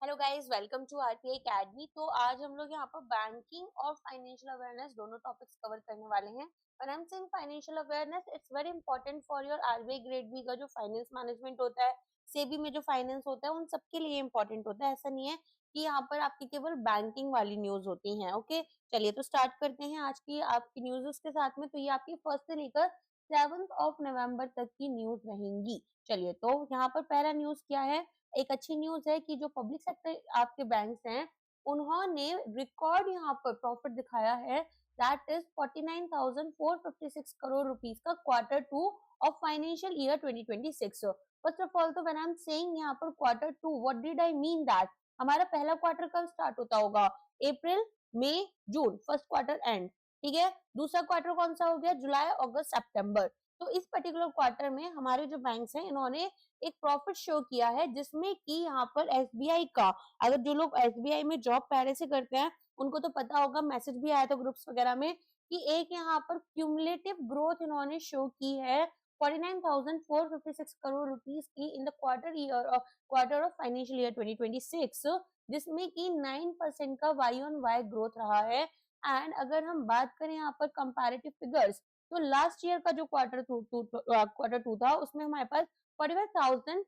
Hello guys, welcome to RPI academy. तो आज हम लोग यहाँ पर बैंकिंग और फाइनेंशियल अवेयरनेस दोनों टॉपिक्स कवर करने वाले हैं। और I am saying financial awareness it's very important for your RBI grade B का जो फाइनेंस मैनेजमेंट होता है, सेबी में जो फाइनेंस होता है, उन सबके लिए इंपॉर्टेंट होता है। ऐसा नहीं है कि यहाँ पर आपकी केवल बैंकिंग वाली न्यूज होती है। ओके, चलिए तो स्टार्ट करते हैं आज की आपकी न्यूज के साथ में। तो ये आपकी 1 से लेकर 7 नवंबर तक की न्यूज रहेंगी। चलिए तो यहाँ पर पहला न्यूज क्या है। एक अच्छी न्यूज है कि जो पब्लिक सेक्टर आपके बैंक्स हैं, उन्होंने रिकॉर्ड यहाँ पर प्रॉफिट दिखाया है, दैट इज 49,456 करोड़ रुपीस का Q2 of financial year 2026। First of all तो व्हेन आई एम सेइंग यहाँ पर Q2, what did I mean that हमारा पहला क्वार्टर कब स्टार्ट होता होगा? अप्रैल, मई, जून, फर्स्ट क्वार्टर एंड। ठीक है, दूसरा क्वार्टर कौन सा हो गया? जुलाई, अगस्त, सितंबर। तो इस पर्टिकुलर क्वार्टर में हमारे जो बैंक्स हैं, इन्होंने एक प्रॉफिट शो किया है, जिसमें कि यहाँ पर एसबीआई का, अगर जो लोग एसबीआई में जॉब पहले से करते हैं उनको तो पता होगा, मैसेज भी आया था ग्रुप्स वगैरह में कि एक यहाँ पर क्यूमुलेटिव ग्रोथ इन्होंने शो की है 49,456 करोड़ रुपीस की in the quarter of financial year 2026, जिसमें कि 9% का वाई ऑन वाई ग्रोथ रहा है। एंड अगर हम बात करें यहाँ पर कंपैरेटिव फिगर्स, तो लास्ट ईयर का जो क्वार्टर टू था, उसमें हमारे पास 47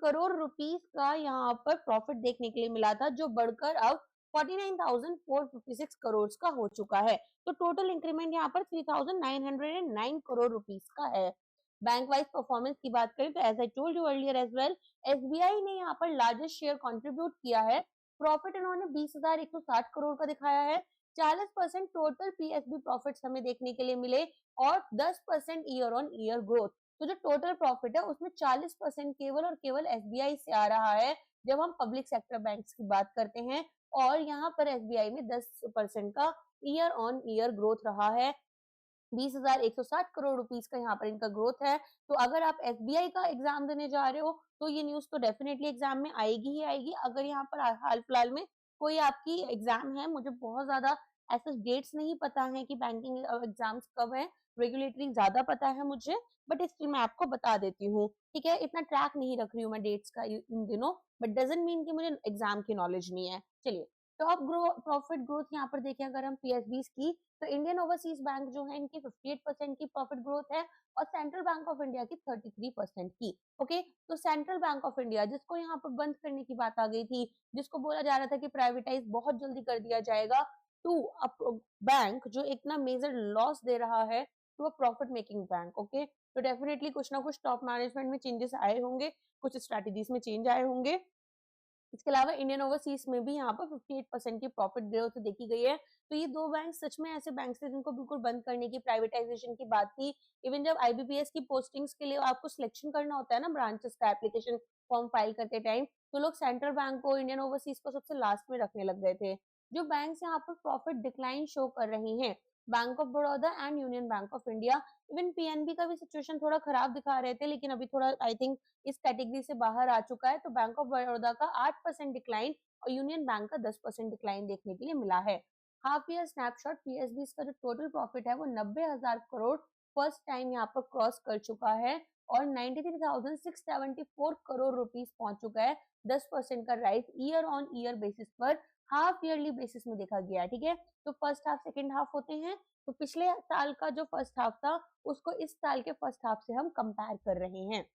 करोड़ रुपीस का यहाँ पर प्रॉफिट देखने के लिए मिला था, जो बढ़कर अब 49,456 करोड़ का हो चुका है। तो टोटल इंक्रीमेंट यहाँ पर 3,909 करोड़ रुपीस का है। बैंक वाइज परफॉर्मेंस की बात करें तो as I told you earlier as well, SBI ने यहाँ पर लार्जेस्ट शेयर कंट्रीब्यूट किया है। प्रॉफिट इन्होंने 20,160 करोड़ का दिखाया है। 40% टोटल पीएसबी प्रॉफिट्स हमें देखने के लिए मिले और 10% ईयर ऑन ईयर ग्रोथ। तो जो टोटल प्रॉफिट है उसमें 40% केवल और केवल एसबीआई से आ रहा है, जब हम पब्लिक सेक्टर बैंक्स की बात करते हैं। और यहाँ पर एसबीआई में 10% का ईयर ऑन ईयर ग्रोथ रहा है। 20,160 करोड़ रुपीस का यहाँ पर इनका ग्रोथ है। तो अगर आप एसबीआई का एग्जाम देने जा रहे हो तो ये न्यूज तो डेफिनेटली एग्जाम में आएगी ही आएगी। अगर यहाँ पर हाल फिलहाल में कोई आपकी एग्जाम है, मुझे बहुत ज्यादा ऐसे डेट्स नहीं पता है कि बैंकिंग एग्जाम्स कब है, रेगुलेटरी ज्यादा पता है मुझे, बट स्टिल मैं आपको बता देती हूँ। ठीक है, इतना ट्रैक नहीं रख रही हूँ मैं डेट्स का इन दिनों, बट डजंट मीन कि मुझे एग्जाम की नॉलेज नहीं है। चलिए, टॉप प्रॉफिट ग्रोथ यहाँ पर देखें अगर हम पीएसबीज की, तो इंडियन ओवरसीज बैंक जो है इनकी 58% की प्रॉफिट ग्रोथ है और सेंट्रल बैंक ऑफ इंडिया की 33% की। ओके, तो सेंट्रल बैंक ऑफ इंडिया, जिसको यहाँ पर बंद करने की बात आ गई थी, जिसको बोला जा रहा था कि प्राइवेटाइज बहुत जल्दी कर दिया जाएगा, टू अ बैंक जो इतना मेजर लॉस दे रहा है to a profit making bank. Okay, तो डेफिनेटली कुछ ना कुछ टॉप मैनेजमेंट में चेंजेस आए होंगे, कुछ स्ट्रेटेजीज में चेंज आए होंगे। इसके अलावा इंडियन ओवरसीज में भी यहाँ पर 58% की प्रॉफिट ग्रोथ देखी गई है। तो ये दो बैंक सच में ऐसे बैंक थे जिनको बिल्कुल बंद करने की, प्राइवेटाइजेशन की बात थी। इवन जब आईबीपीएस की पोस्टिंग्स के लिए आपको सिलेक्शन करना होता है ना, ब्रांचेस का एप्लीकेशन फॉर्म फाइल करते टाइम, तो लोग सेंट्रल बैंक को, इंडियन ओवरसीज को सबसे लास्ट में रखने लग गए थे। जो बैंक यहाँ पर प्रॉफिट डिक्लाइन शो कर रही हैं, bank of Baroda and union bank of India. Even PNB का भी सिचुएशन थोड़ा खराब दिखा रहे थे, लेकिन अभी थोड़ा आई थिंक इस कैटेगरी से बाहर आ चुका है। तो बैंक ऑफ बड़ौदा का 8% डिक्लाइन और यूनियन बैंक का 10% डिक्लाइन देखने के लिए मिला है। हाफ ईयर स्नैपशॉट, पीएसबी का जो टोटल प्रॉफिट है वो 90,000 करोड़ फर्स्ट टाइम यहाँ पर क्रॉस कर चुका है और 93,674 करोड़ रुपीस पहुंच चुका है। 10% का rise year on year basis पर हाफ ईयरली बेसिस में देखा गया है। ठीक है, तो फर्स्ट हाफ सेकेंड हाफ होते हैं, तो पिछले साल का जो फर्स्ट हाफ था उसको इस साल के फर्स्ट हाफ से हम कंपेयर कर रहे हैं।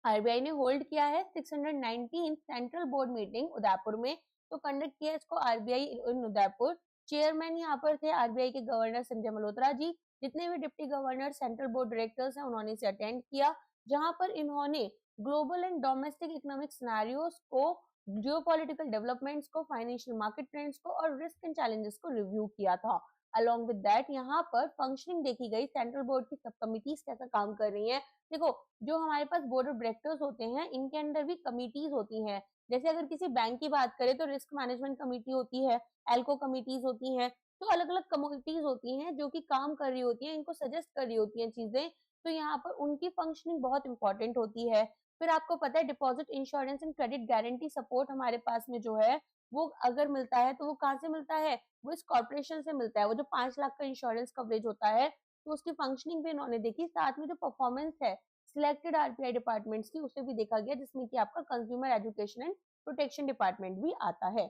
आरबीआई ने होल्ड किया है 619 सेंट्रल बोर्ड मीटिंग उदयपुर में। तो कंडक्ट किया इसको आरबीआई इन उदयपुर। चेयरमैन यहाँ पर थे आरबीआई के गवर्नर संजय मल्होत्रा जी। जितने भी deputy governor, central board directors हैं, उन्होंने इसे अटेंड किया, जहां पर इन्होंने global and domestic economic scenarios को, जियोपॉलिटिकल डेवलपमेंट्स को, फाइनेंशियल मार्केट ट्रेंड्स को और रिस्क एंड चैलेंजेस को रिव्यू किया था। अलॉन्ग विद दैट यहाँ पर फंक्शनिंग देखी गई, सेंट्रल बोर्ड की सब कमिटीज कैसा काम कर रही हैं। देखो, जो हमारे पास बोर्ड ऑफ डायरेक्टर्स होते हैं, इनके अंदर भी कमिटीज होती हैं। जैसे अगर किसी बैंक की बात करें तो रिस्क मैनेजमेंट कमेटी होती है, एल्को कमिटीज होती हैं। तो अलग अलग कमिटीज होती हैं जो कि काम कर रही होती हैं, इनको सजेस्ट कर रही होती हैं चीजें। तो यहाँ पर उनकी फंक्शनिंग बहुत इंपॉर्टेंट होती है। फिर आपको पता है deposit insurance and credit guarantee support हमारे पास में जो है, वो अगर मिलता है तो वो कहाँ से मिलता है? वो इस कॉर्पोरेशन से मिलता है। वो जो 5 लाख का इंश्योरेंस कवरेज होता है, तो उसकी फंक्शनिंग भी इन्होंने देखी। साथ में जो परफॉर्मेंस है, सिलेक्टेड आरबीआई डिपार्टमेंट्स की, उसे भी देखा गया, जिसमें कि आपका consumer education and protection department भी आता है।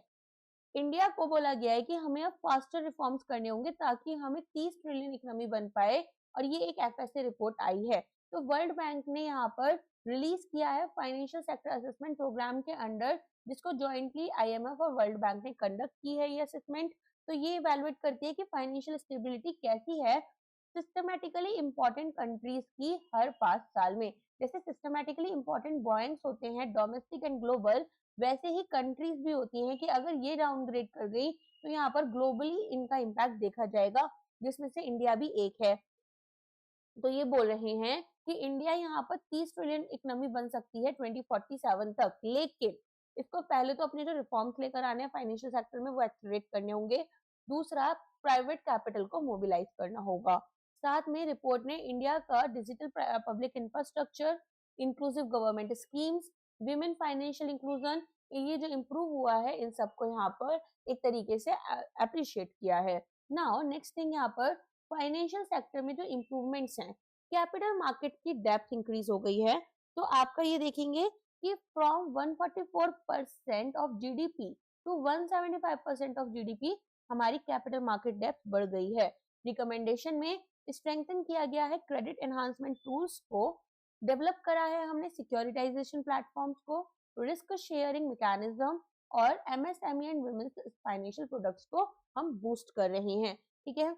इंडिया को बोला गया है कि हमें अब फास्टर रिफॉर्म्स करने होंगे ताकि हमें 30 ट्रिलियन इकोनॉमी बन पाए, और ये एक एफएसए रिपोर्ट आई है। तो वर्ल्ड बैंक ने यहाँ पर रिलीज किया है फाइनेंशियल सेक्टर असेसमेंट प्रोग्राम के अंडर, जिसको जॉइंटली आईएमएफ और वर्ल्ड बैंक ने कंडक्ट की है ये असेसमेंट। तो ये इवैल्यूएट करती है कि फाइनेंशियल स्टेबिलिटी कैसी है सिस्टमैटिकली इंपॉर्टेंट कंट्रीज की हर 5 साल में। जैसे सिस्टमैटिकली इंपॉर्टेंट बॉइंट्स होते हैं डोमेस्टिक एंड ग्लोबल, वैसे ही कंट्रीज भी होती हैं कि अगर ये डाउनग्रेड कर गई तो यहाँ पर ग्लोबली इनका इम्पैक्ट देखा जाएगा, जिसमें से इंडिया भी एक है। तो ये बोल रहे हैं कि इंडिया यहाँ पर 30 ट्रिलियन इकोनॉमी बन सकती है 2047 तक, लेकिन इसको पहले तो अपने जो रिफॉर्म्स लेकर आने हैं फाइनेंशियल सेक्टर में वो एक्सेलरेट करने होंगे। दूसरा, प्राइवेट कैपिटल को मोबिलाइज करना होगा। साथ में रिपोर्ट ने इंडिया का digital public infrastructure, inclusive government schemes, women financial inclusion, ये जो इम्प्रूव हुआ है इन सबको यहाँ पर एक तरीके से अप्रिशिएट किया है। नाउ नेक्स्ट थिंग, यहाँ पर फाइनेंशियल सेक्टर में जो इम्प्रूवमेंट्स हैं, कैपिटल मार्केट की डेप्थ इंक्रीज हो गई है। तो आपका ये देखेंगे कि from 144% of GDP to 175% of GDP हमारी कैपिटल मार्केट डेप्थ बढ़ गई है। रिकमेंडेशन में स्ट्रेंथन किया गया है क्रेडिट एनहांसमेंट टूल्स को, डेवलप करा है हमने सिक्योरिटाइजेशन प्लेटफॉर्म्स को, रिस्क शेयरिंग मैकेनिज्म, और MSME and women's financial products को हम बूस्ट कर रहे हैं। ठीक है,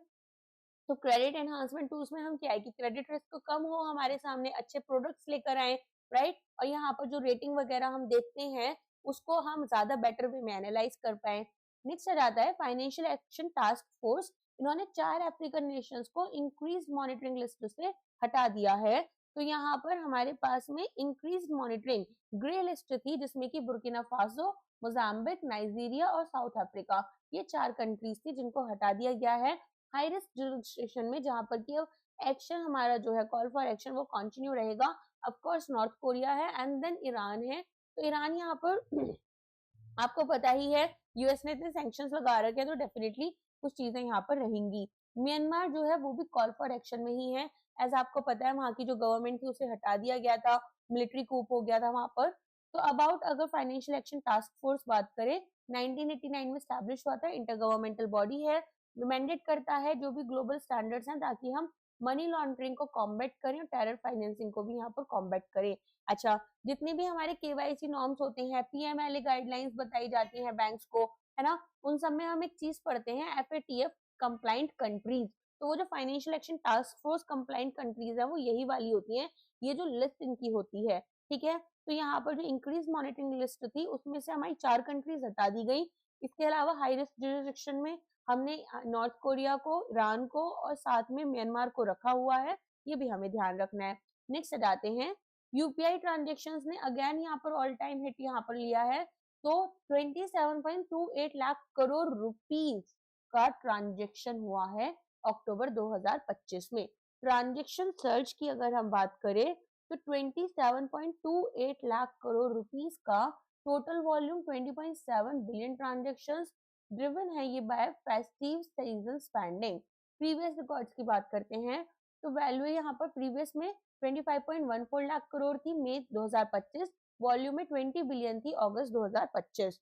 तो क्रेडिट एनहांसमेंट टूल्स में हम क्या है कि क्रेडिट रिस्क कम हो, हमारे सामने अच्छे प्रोडक्ट्स लेकर आए, राइट, और यहाँ पर जो रेटिंग वगैरह हम देखते हैं उसको हम ज्यादा बेटर वे में एनालाइज कर पाए। नेक्स्ट आ जाता है फाइनेंशियल एक्शन टास्क फोर्स। इन्होंने 4 अफ्रीकन नेशंस को इंक्रीज मॉनिटरिंग लिस्ट से हटा दिया है। तो यहाँ पर हमारे पास में इंक्रीज मॉनिटरिंग ग्रे लिस्ट थी, जिसमें कि बुर्किना फासो, मोजाम्बिक, नाइजीरिया और साउथ अफ्रीका, ये 4 कंट्रीज थी जिनको हटा दिया गया है हाई रिस्क जुरिस्डिक्शन में, जहां पर कि एक्शन हमारा जो है कॉल फॉर एक्शन वो कंटिन्यू रहेगा। ऑफ कोर्स नॉर्थ कोरिया है एंड देन ईरान है। तो ईरान यहाँ पर आपको पता ही है यूएस ने इतने सैंक्शंस लगा रखे हैं, तो डेफिनेटली कुछ चीजें यहाँ पर रहेंगी। म्यांमार जो है वो भी कॉल फॉर एक्शन में ही है। एज आपको पता है वहां की जो गवर्नमेंट थी उसे हटा दिया गया था, मिलिट्री कूप हो गया था वहां पर। तो अबाउट अगर फाइनेंशियल एक्शन टास्क फोर्स बात करें, 1989 में स्टैब्लिश हुआ था, इंटर गवर्नमेंटल बॉडी है, मैंडेट करता है जो भी ग्लोबल स्टैंडर्ड्स हैं ताकि हम मनी लॉन्ड्रिंग को कॉम्बैट करें और टेरर फाइनेंसिंग को भी यहाँ पर कॉम्बैट करें। अच्छा, जितने भी हमारे केवाईसी नॉर्म्स होते हैं, पीएमएलए गाइडलाइंस बताई जाती हैं बैंक्स को, है ना, उन सब में हम एक चीज पढ़ते हैं एफएटीएफ कंप्लाइंट कंट्रीज। तो वो जो financial action task force compliant countries है वो यही वाली होती हैं, ये जो लिस्ट इनकी होती है। ठीक है, तो यहाँ पर जो इंक्रीज मॉनिटरिंग लिस्ट थी उसमें से हमारी 4 कंट्रीज हटा दी गई। इसके अलावा हाई रिस्क जुरिस्डिक्शन में हमने नॉर्थ कोरिया को, ईरान को और साथ में म्यांमार को रखा हुआ है, ये भी हमें ध्यान रखना है। नेक्स्ट जाते हैं, यूपीआई ट्रांजेक्शंस ने अगेन यहाँ पर ऑल टाइम हिट यहाँ पर लिया है। तो 27.28 लाख करोड़ रुपीस का ट्रांजेक्शन हुआ है अक्टूबर 2025 में। ट्रांजेक्शन सर्च की अगर हम बात करें तो 27.28 लाख करोड़ रुपीस का total volume, 20.7 billion transactions driven है ये by festive season spending. Previous records की बात करते हैं तो वैल्यू यहाँ पर प्रीवियस में 25.14 लाख करोड़ थी मई 2025, वॉल्यूम में 20 बिलियन थी अगस्त 2025।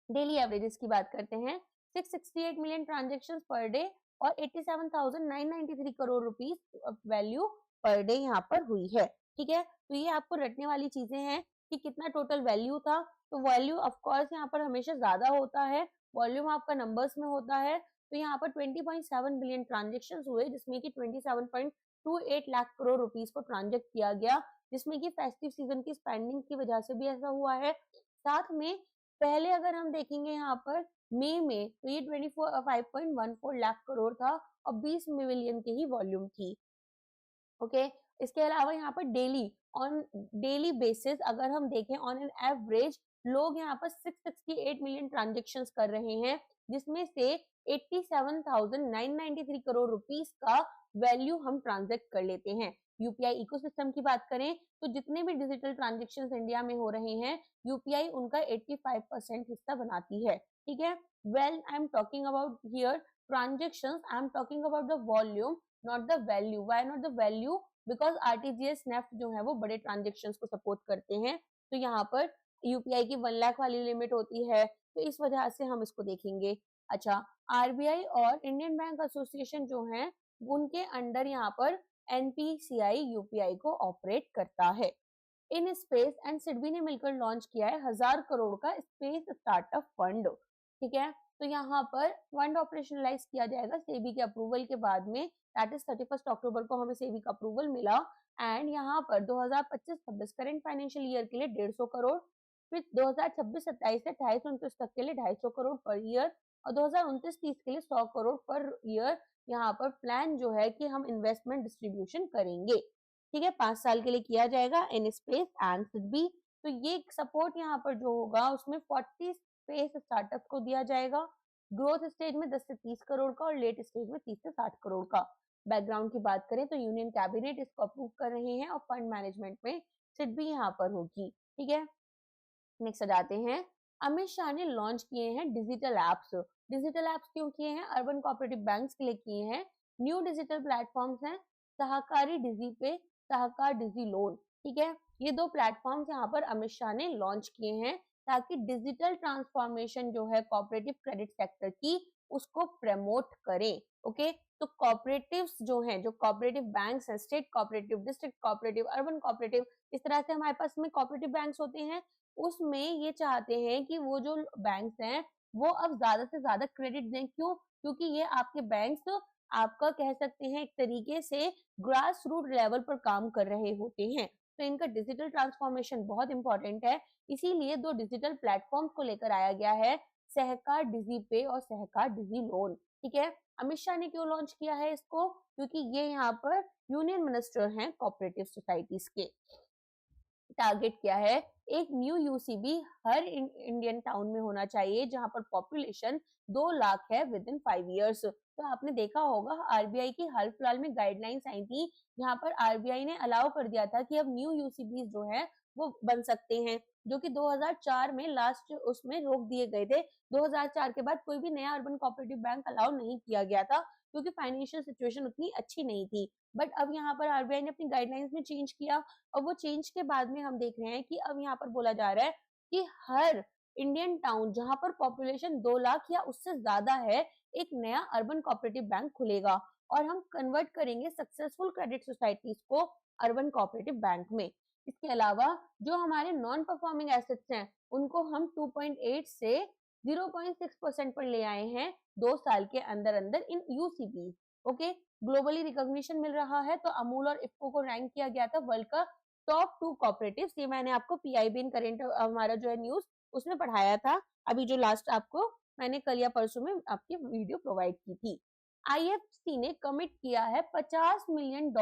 डेली एवरेजेस की बात करते हैं, 668 मिलियन ट्रांजेक्शंस पर डे और 87,993 crore rupees value per day यहाँ पर हुई है। ठीक है, तो ये आपको रटने वाली चीजें हैं कि कितना टोटल वैल्यू था। तो वैल्यू ऑफ कोर्स यहाँ पर हमेशा ज्यादा होता है, वॉल्यूम आपका नंबर्स में होता है। तो यहाँ पर 20.7 बिलियन ट्रांजेक्शन हुए, जिसमें कि 27.28 लाख करोड़ रुपीस को ट्रांजेक्ट किया गया, जिसमें कि फेस्टिव सीजन की स्पेंडिंग की वजह से भी ऐसा हुआ है। साथ में पहले अगर हम देखेंगे यहाँ पर मई में तो ये 5.14 लाख करोड़ था और 20 मिलियन की ही वॉल्यूम थी। ओके, इसके अलावा यहाँ पर डेली बेसिस अगर हम देखें ऑन एन एवरेज लोग यहाँ पर 668 मिलियन ट्रांजेक्शंस कर रहे हैं, जिसमें से 87,993 करोड़ रुपीस का वैल्यू हम ट्रांजेक्ट कर लेते हैं। यूपीआई इकोसिस्टम की बात करें तो जितने भी डिजिटल ट्रांजेक्शंस इंडिया में हो रहे हैं यूपीआई उनका 85% हिस्सा बनाती है। ठीक है, well I am talking about here transactions, I am talking about the volume not the value. Why not the value? Because RTGS NEFT जो है वो बड़े ट्रांजेक्शन को सपोर्ट करते हैं, तो यहाँ पर यूपीआई की 1 लाख वाली लिमिट होती है, तो इस वजह से हम इसको देखेंगे। अच्छा, आरबीआई और इंडियन बैंक एसोसिएशन जो है उनके अंडर यहाँ पर एनपीसीआई यूपीआई को ऑपरेट करता है। इन स्पेस एंड सिडबी ने मिलकर लॉन्च किया है 1000 करोड़ का स्पेस स्टार्टअप फंड। ठीक है, तो यहाँ पर फंड ऑपरेशनलाइज किया जाएगा सेबी के अप्रूवल के बाद में, दैट इज 31 अक्टूबर को हमें सेबी का अप्रूवल मिला। एंड यहाँ पर 2025-26 करेंट फाइनेंशियल ईयर के लिए 150 करोड़, फिर 2026-27 से 28-29 तक के लिए 250 करोड़ पर ईयर, और 2029-30 के लिए 100 करोड़ पर ईयर यहाँ पर प्लान जो है कि हम इन्वेस्टमेंट डिस्ट्रीब्यूशन करेंगे। ठीक है, 5 साल के लिए किया जाएगा इन स्पेस एंड सिडबी। तो ये सपोर्ट यहाँ पर जो होगा उसमें 40 स्पेस स्टार्टअप को दिया जाएगा, ग्रोथ स्टेज में 10 से 30 करोड़ का और लेट स्टेज में 30 से 60 करोड़ का। बैकग्राउंड की बात करें तो यूनियन कैबिनेट इसको अप्रूव कर रहे हैं और फंड मैनेजमेंट में सिडबी यहाँ पर होगी। ठीक है, नेक्स्ट आ जाते हैं, अमित शाह ने लॉन्च किए हैं डिजिटल एप्स। डिजिटल एप्स क्यों किए हैं? अर्बन कोऑपरेटिव बैंक्स के लिए किए हैं। न्यू डिजिटल प्लेटफॉर्म्स हैं सहकारी डिजी पे, सहकार डिजी लोन। ठीक है, ये दो प्लेटफॉर्म्स यहाँ पर अमित शाह ने लॉन्च किए हैं ताकि डिजिटल ट्रांसफॉर्मेशन जो है कोऑपरेटिव क्रेडिट सेक्टर की उसको प्रमोट करें। ओके, तो कोऑपरेटिव्स जो हैं, जो कोऑपरेटिव बैंक्स हैं, state cooperative, district cooperative, urban cooperative, इस तरह से हमारे पास में कोऑपरेटिव बैंक्स होते हैं, उसमें ये चाहते हैं कि वो जो बैंक्स हैं वो अब ज्यादा से ज्यादा क्रेडिट दें। क्यों? क्योंकि ये आपके बैंक्स आपका कह सकते हैं एक तरीके से ग्रास रूट लेवल पर काम कर रहे होते हैं, तो इनका डिजिटल ट्रांसफॉर्मेशन बहुत इंपॉर्टेंट है। इसीलिए दो डिजिटल प्लेटफॉर्म को लेकर आया गया है, सहकार डिजी पे और सहकार डिजी लोन। ठीक है, अमित शाह ने क्यों लॉन्च किया है इसको? क्योंकि ये यहाँ पर यूनियन मिनिस्टर हैं कोऑपरेटिव सोसाइटीज के। टारगेट क्या है? एक न्यू यूसीबी हर इंडियन टाउन में होना चाहिए जहां पर पॉपुलेशन 2 लाख है विद इन 5 इयर्स। तो आपने देखा होगा आरबीआई की हाल फिलहाल में गाइडलाइंस आई थी, जहां पर आरबीआई ने अलाउ कर दिया था कि अब न्यू यूसीबीज जो है वो बन सकते हैं, जो कि 2004 में लास्ट उसमें रोक दिए गए थे। 2004 के बाद कोई भी नया अर्बन कोऑपरेटिव बैंक अलाउ नहीं किया गया था क्योंकि फाइनेंशियल सिचुएशन उतनी अच्छी नहीं थी। बट अब यहाँ पर आरबीआई ने अपनी गाइडलाइंस में चेंज किया, और वो चेंज के बाद में हम देख रहे हैं कि अब यहाँ पर बोला जा रहा है कि हर इंडियन टाउन जहां पर पॉपुलेशन 2 लाख या उससे ज्यादा है, एक नया अर्बन कोऑपरेटिव बैंक खुलेगा और हम कन्वर्ट करेंगे सक्सेसफुल क्रेडिट सोसाइटीज को अर्बन कोऑपरेटिव बैंक में। इसके अलावा जो हमारे नॉन परफॉर्मिंग एसेट्स हैं उनको हम 2.8 से 0.6% पर ले आए हैं 2 साल के अंदर अंदर इन यूसीबी। ओके, ग्लोबली रिकॉग्निशन मिल रहा है, तो अमूल और इफ्को को रैंक किया गया था वर्ल्ड का टॉप 2 कोऑपरेटिव्स। ये मैंने आपको पीआईबी इन करंट हमारा जो है न्यूज उसमें पढ़ाया था, अभी जो लास्ट आपको मैंने कल या परसों में आपकी वीडियो प्रोवाइड की थी। आईएफसी ने कमिट किया है $50 मिलियन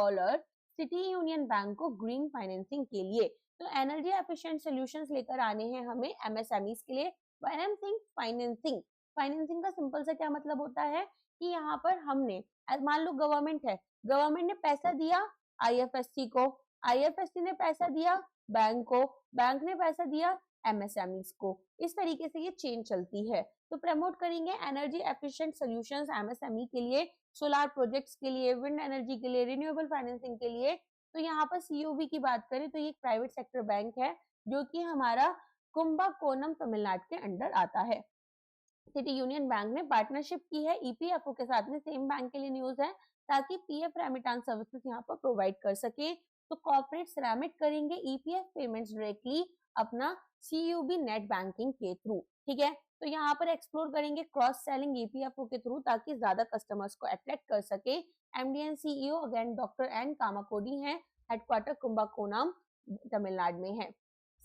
सिटी यूनियन बैंक को ग्रीन फाइनेंसिंग के लिए। तो एनर्जी एफिशिएंट सॉल्यूशंस लेकर आने हैं हमें एमएसएमईज के लिए। फाइनेंसिंग फाइनेंसिंग का सिंपल सा क्या मतलब होता है कि यहाँ पर हमने मान लो गवर्नमेंट है, गवर्नमेंट ने पैसा दिया आईएफएससी को, आईएफएससी ने पैसा दिया बैंक को, बैंक ने पैसा दिया एमएसएमईज को। इस तरीके से ये चेन चलती है। तो प्रमोट करेंगे एनर्जी एफिशिएंट सॉल्यूशंस एमएसएमई के लिए, सोलर प्रोजेक्ट्स के लिए, विंड एनर्जी के लिए, रिन्यूएबल फाइनेंसिंग के लिए। तो यहाँ पर सीयूबी की बात करें तो ये एक प्राइवेट सेक्टर बैंक है जो कि हमारा कुंभकोणम तमिलनाडु के अंडर आता है। सिटी यूनियन बैंक ने पार्टनरशिप की है ईपीएफओ के साथ में, सेम बैंक के लिए न्यूज है, ताकि पीएफ रेमिटेंस सर्विसेज यहाँ पर प्रोवाइड कर सके। तो कॉर्पोरेट्स रेमिट करेंगे ईपीएफ पेमेंट्स डायरेक्टली अपना सीयूबी नेट बैंकिंग के थ्रू। ठीक है, तो यहाँ पर एक्सप्लोर करेंगे क्रॉस सेलिंग ईपीएफओ के थ्रू ताकि ज्यादा कस्टमर्स को अट्रैक्ट कर सके। MD and CEO again doctor N Kamakoti है, हेडक्वार्टर कुंभकोणम तमिलनाडु में है।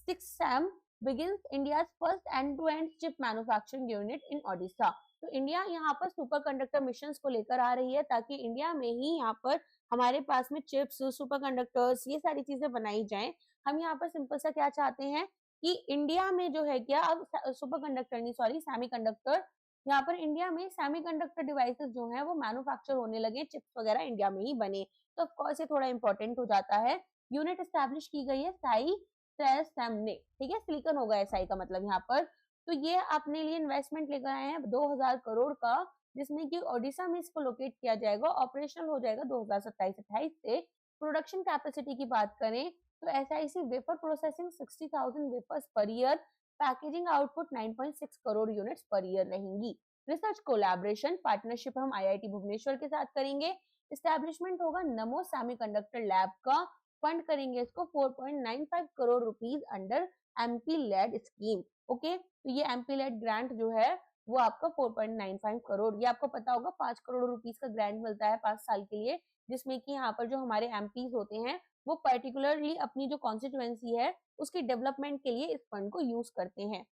6 begins India's first end-to-end chip manufacturing unit in Odisha। तो इंडिया यहाँ पर सुपर कंडक्टर मिशन को लेकर आ रही है ताकि इंडिया में ही यहाँ पर हमारे पास में चिप्स, सुपर कंडक्टर्स, ये सारी चीजें बनाई जाएं। हम यहाँ पर सिंपल सा क्या चाहते हैं कि इंडिया में जो है क्या अब सुपर कंडक्टर नहीं सॉरी सेमी कंडक्टर, यहाँ पर इंडिया में सेमी कंडक्टर डिवाइसेस जो है वो मैन्युफैक्चर होने लगे, चिप्स वगैरह इंडिया में ही बने। तो ऑफकोर्स ये थोड़ा इंपॉर्टेंट हो जाता है। यूनिट एस्टैब्लिश की गई है साई ने। ठीक है, सिलिकॉन होगा एसआई का मतलब यहाँ पर। तो ये अपने लिए इन्वेस्टमेंट लेकर आए हैं 2000 करोड़ का, जिसमें कि ओडिशा में इसको लोकेट किया जाएगा, ऑपरेशनल हो जाएगा 2027-28 से। प्रोडक्शन कैपेसिटी की बात करें तो SIC wafer processing 60,000 wafers per year, packaging output 9.6 crore units per year रहेंगी। रिसर्च कोलैबोरेशन पार्टनरशिप हम IIT भुवनेश्वर के साथ करेंगे। एस्टैब्लिशमेंट होगा नमो सेमीकंडक्टर लैब का, फंड करेंगे इसको 4.95 crore rupees under MP led scheme. Okay, तो ये MP लेड ग्रांट जो है वो आपका 4.95 करोड़, ये आपको पता होगा 5 करोड़ रुपीस का ग्रांट मिलता है 5 साल के लिए, जिसमें कि यहाँ पर जो हमारे MPs होते हैं वो पर्टिकुलरली अपनी जो कॉन्स्टिट्यूएंसी है उसके डेवलपमेंट के लिए इस फंड को यूज करते हैं।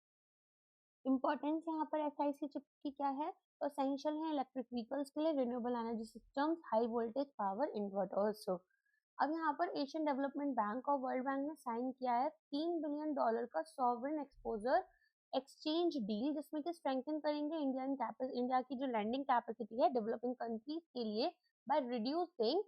इंपॉर्टेंस यहाँ पर SIC चिप की क्या है, तो एसेंशियल है इलेक्ट्रिक व्हीकल्स के लिए, renewable energy systems, high voltage power inverters. अब यहाँ पर एशियन डेवलपमेंट बैंक और वर्ल्ड बैंक ने साइन किया है $3 बिलियन का सॉवरेन एक्सपोजर एक्सचेंज डील, जिसमें कि स्ट्रेंथन करेंगे इंडिया की जो लैंडिंग कैपेसिटी है डेवलपिंग कंट्रीज के लिए बाय रिड्यूसिंग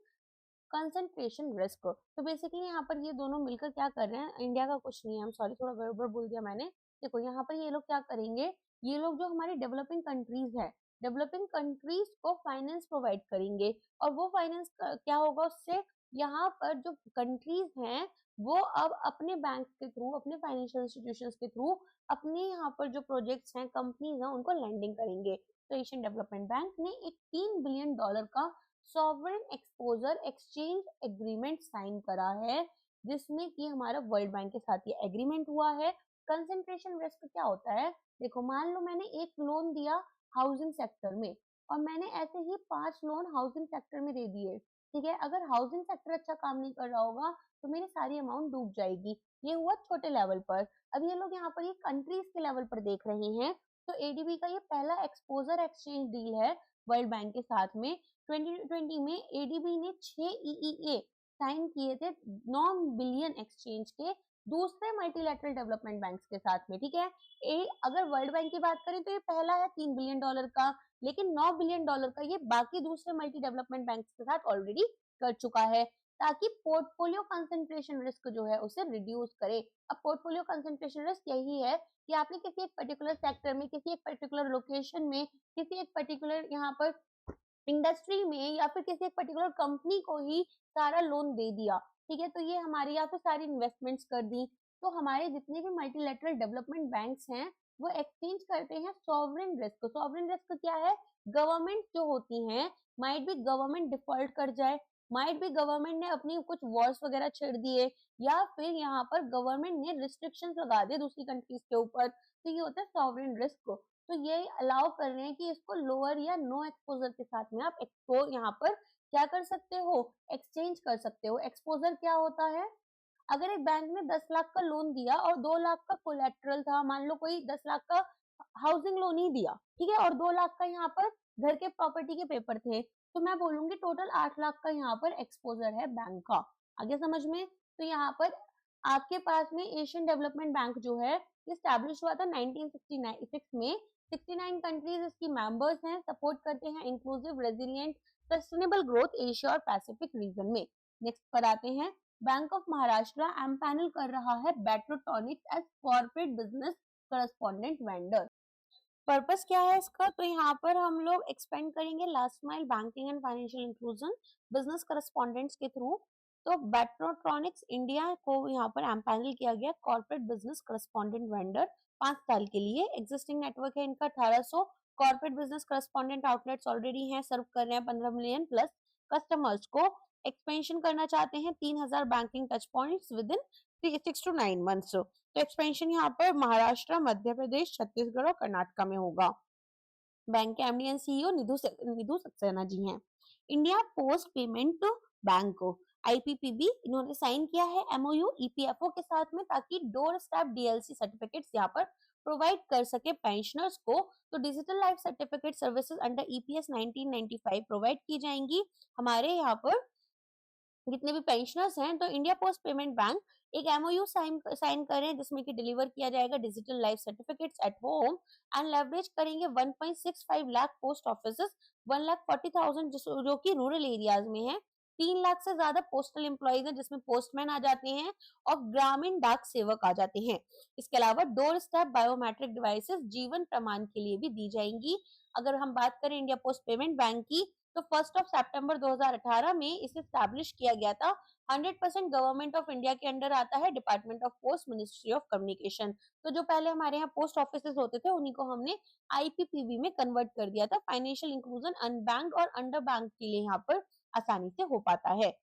कंसंट्रेशन रिस्क। तो बेसिकली यहाँ पर ये दोनों मिलकर क्या कर रहे हैं, इंडिया का कुछ नहीं है, I'm सॉरी थोड़ा गड़बड़ बोल दिया मैंने। देखो यहाँ पर ये लोग क्या करेंगे, ये लोग जो हमारी डेवलपिंग कंट्रीज है, डेवलपिंग कंट्रीज को फाइनेंस प्रोवाइड करेंगे, और वो फाइनेंस क्या होगा उससे, यहाँ पर जो कंट्रीज हैं वो अब अपने बैंक के थ्रू, अपने फाइनेंशियल इंस्टीट्यूशंस के थ्रू अपने यहाँ पर जो प्रोजेक्ट्स हैं, कंपनीज हैं, उनको लैंडिंग करेंगे। तो एशियन डेवलपमेंट बैंक ने एक $3 बिलियन का sovereign exposure exchange agreement sign करा है, जिसमें कि हमारा वर्ल्ड बैंक के साथ ये एग्रीमेंट हुआ है। कंसंट्रेशन रिस्क क्या होता है, देखो मान लो मैंने एक लोन दिया हाउसिंग सेक्टर में, और मैंने ऐसे ही 5 लोन हाउसिंग सेक्टर में दे दिए, ठीक है, अगर हाउसिंग सेक्टर अच्छा काम नहीं कर रहा होगा तो मेरी सारी अमाउंट डूब जाएगी। ये हुआ छोटे लेवल पर। अब ये लोग यहाँ पर ये कंट्रीज के लेवल पर देख रहे हैं, तो ADB का ये पहला एक्सपोजर एक्सचेंज डील है वर्ल्ड बैंक के साथ में। 2020 में ADB ने 6 EEA साइन किए थे 9 बिलियन एक्सचेंज के दूसरे मल्टीलैटरल डेवलपमेंट बैंक्स के साथ में, ठीक है। अगर वर्ल्ड बैंक की बात करें तो ये पहला है $3 बिलियन का, लेकिन $9 बिलियन का ये बाकी दूसरे मल्टी डेवलपमेंट बैंक्स के साथ ऑलरेडी कर चुका है, ताकि पोर्टफोलियो कंसंट्रेशन रिस्क जो है उसे रिड्यूस करे। अब पोर्टफोलियो कंसंट्रेशन रिस्क यही है कि आपने किसी एक पर्टिकुलर सेक्टर में, किसी एक पर्टिकुलर लोकेशन में, किसी एक पर्टिकुलर यहाँ पर इंडस्ट्री में, या फिर किसी एक पर्टिकुलर कंपनी को ही सारा लोन दे दिया, ठीक है, तो ये हमारी या फिर सारी इन्वेस्टमेंट्स कर दी। तो हमारे जितने भी मल्टीलैटरल डेवलपमेंट बैंक्स हैं वो एक्सचेंज करते हैं सॉवरेन रिस्क। सॉवरेन रिस्क क्या है, गवर्नमेंट जो होती हैं, माइट भी गवर्नमेंट डिफॉल्ट कर जाए, माइट भी गवर्नमेंट ने अपनी कुछ वॉर्स वगैरह छेड़ दिए, या फिर यहाँ पर गवर्नमेंट ने रिस्ट्रिक्शंस लगा दिए दूसरी कंट्रीज के ऊपर, तो ये होता है सॉवरेन रिस्क। तो ये अलाउ कर रहे हैं कि इसको लोअर या नो एक्सपोजर के साथ में आप यहाँ पर क्या कर सकते हो, एक्सचेंज कर सकते हो। एक्सपोजर क्या होता है, अगर एक बैंक ने 10 लाख का लोन दिया और 2 लाख का कोलेट्रल था, मान लो कोई 10 लाख का हाउसिंग लोन ही दिया, ठीक है, और 2 लाख का यहाँ पर घर के प्रॉपर्टी के पेपर थे, तो मैं बोलूंगी टोटल 8 लाख का यहाँ पर एक्सपोजर है बैंक का। आगे समझ में, तो यहाँ पर आपके पास में एशियन डेवलपमेंट बैंक जो है स्टैब्लिश हुआ था 1966 में। 69 कंट्रीज इसकी मेंबर्स हैं, सपोर्ट करते हैं inclusive resilient sustainable growth Asia और पैसिफिक रीजन में। नेक्स्ट पर आते हैं, बैंक ऑफ महाराष्ट्र एम्पैनल कर रहा है बैट्रोटॉनिक्स as corporate business correspondent vendor. Purpose क्या है इसका, तो यहाँ पर हम लोग एक्सपेंड करेंगे last mile banking and financial inclusion business correspondents के थ्रू। तो बैट्रोट्रॉनिक्स इंडिया को यहाँ पर एम्पैनल किया गया कॉर्पोरेट बिजनेस करस्पॉन्डेंट वेंडर 5 साल के लिए। एग्जिस्टिंग नेटवर्क है इनका 1800 corporate business correspondent outlets already हैं, सर्व कर रहे हैं 15 मिलियन प्लस कस्टमर्स को। एक्सपेंशन करना चाहते हैं 3000 banking touch points with in 6 to 9 months। तो एक्सपेंशन यहाँ पर महाराष्ट्र, मध्य प्रदेश, छत्तीसगढ़ और कर्नाटक में होगा। बैंक के MD and CEO Nidhu Saxena ji हैं। India post payment bank IPPB इन्होंने साइन किया है MOU EPFO के साथ में, ताकि डोर स्टेप DLC सर्टिफिकेट्स यहाँ पर प्रोवाइड कर सके पेंशनर्स को। तो digital life certificate services under EPS 1995 provide की जाएंगी हमारे यहाँ पर जितने भी पेंशनर्स हैं। तो इंडिया पोस्ट पेमेंट बैंक एक MOU साइन कर रहे हैं जिसमें कि डिलीवर किया जाएगा digital life certificates at home and leverage करेंगे 1.65 लाख पोस्ट ऑफिसेस, 1,40,000 जो कि रूरल एरियाज में है, 3 लाख से ज्यादा पोस्टल एम्प्लॉइज हैं जिसमें पोस्टमैन आ जाते हैं और ग्रामीण डाक सेवक आ जाते हैं। इसके अलावा डोर स्टेप बायोमेट्रिक डिवाइसेस जीवन प्रमाण के लिए भी दी जाएंगी। अगर हम बात करें इंडिया पोस्ट पेमेंट बैंक की, तो 1 सितंबर 2018 में इसे स्टैब्लिश किया गया था। 100% गवर्नमेंट ऑफ इंडिया के अंडर आता है, department of post, ministry of communication. तो जो पहले हमारे यहाँ पोस्ट ऑफिसेज होते थे उन्हीं को हमने आईपीपीबी में कन्वर्ट कर दिया था। फाइनेंशियल इंक्लूजन अनबैंक्ड और अंडर बैंक के लिए यहाँ पर आसानी से हो पाता है।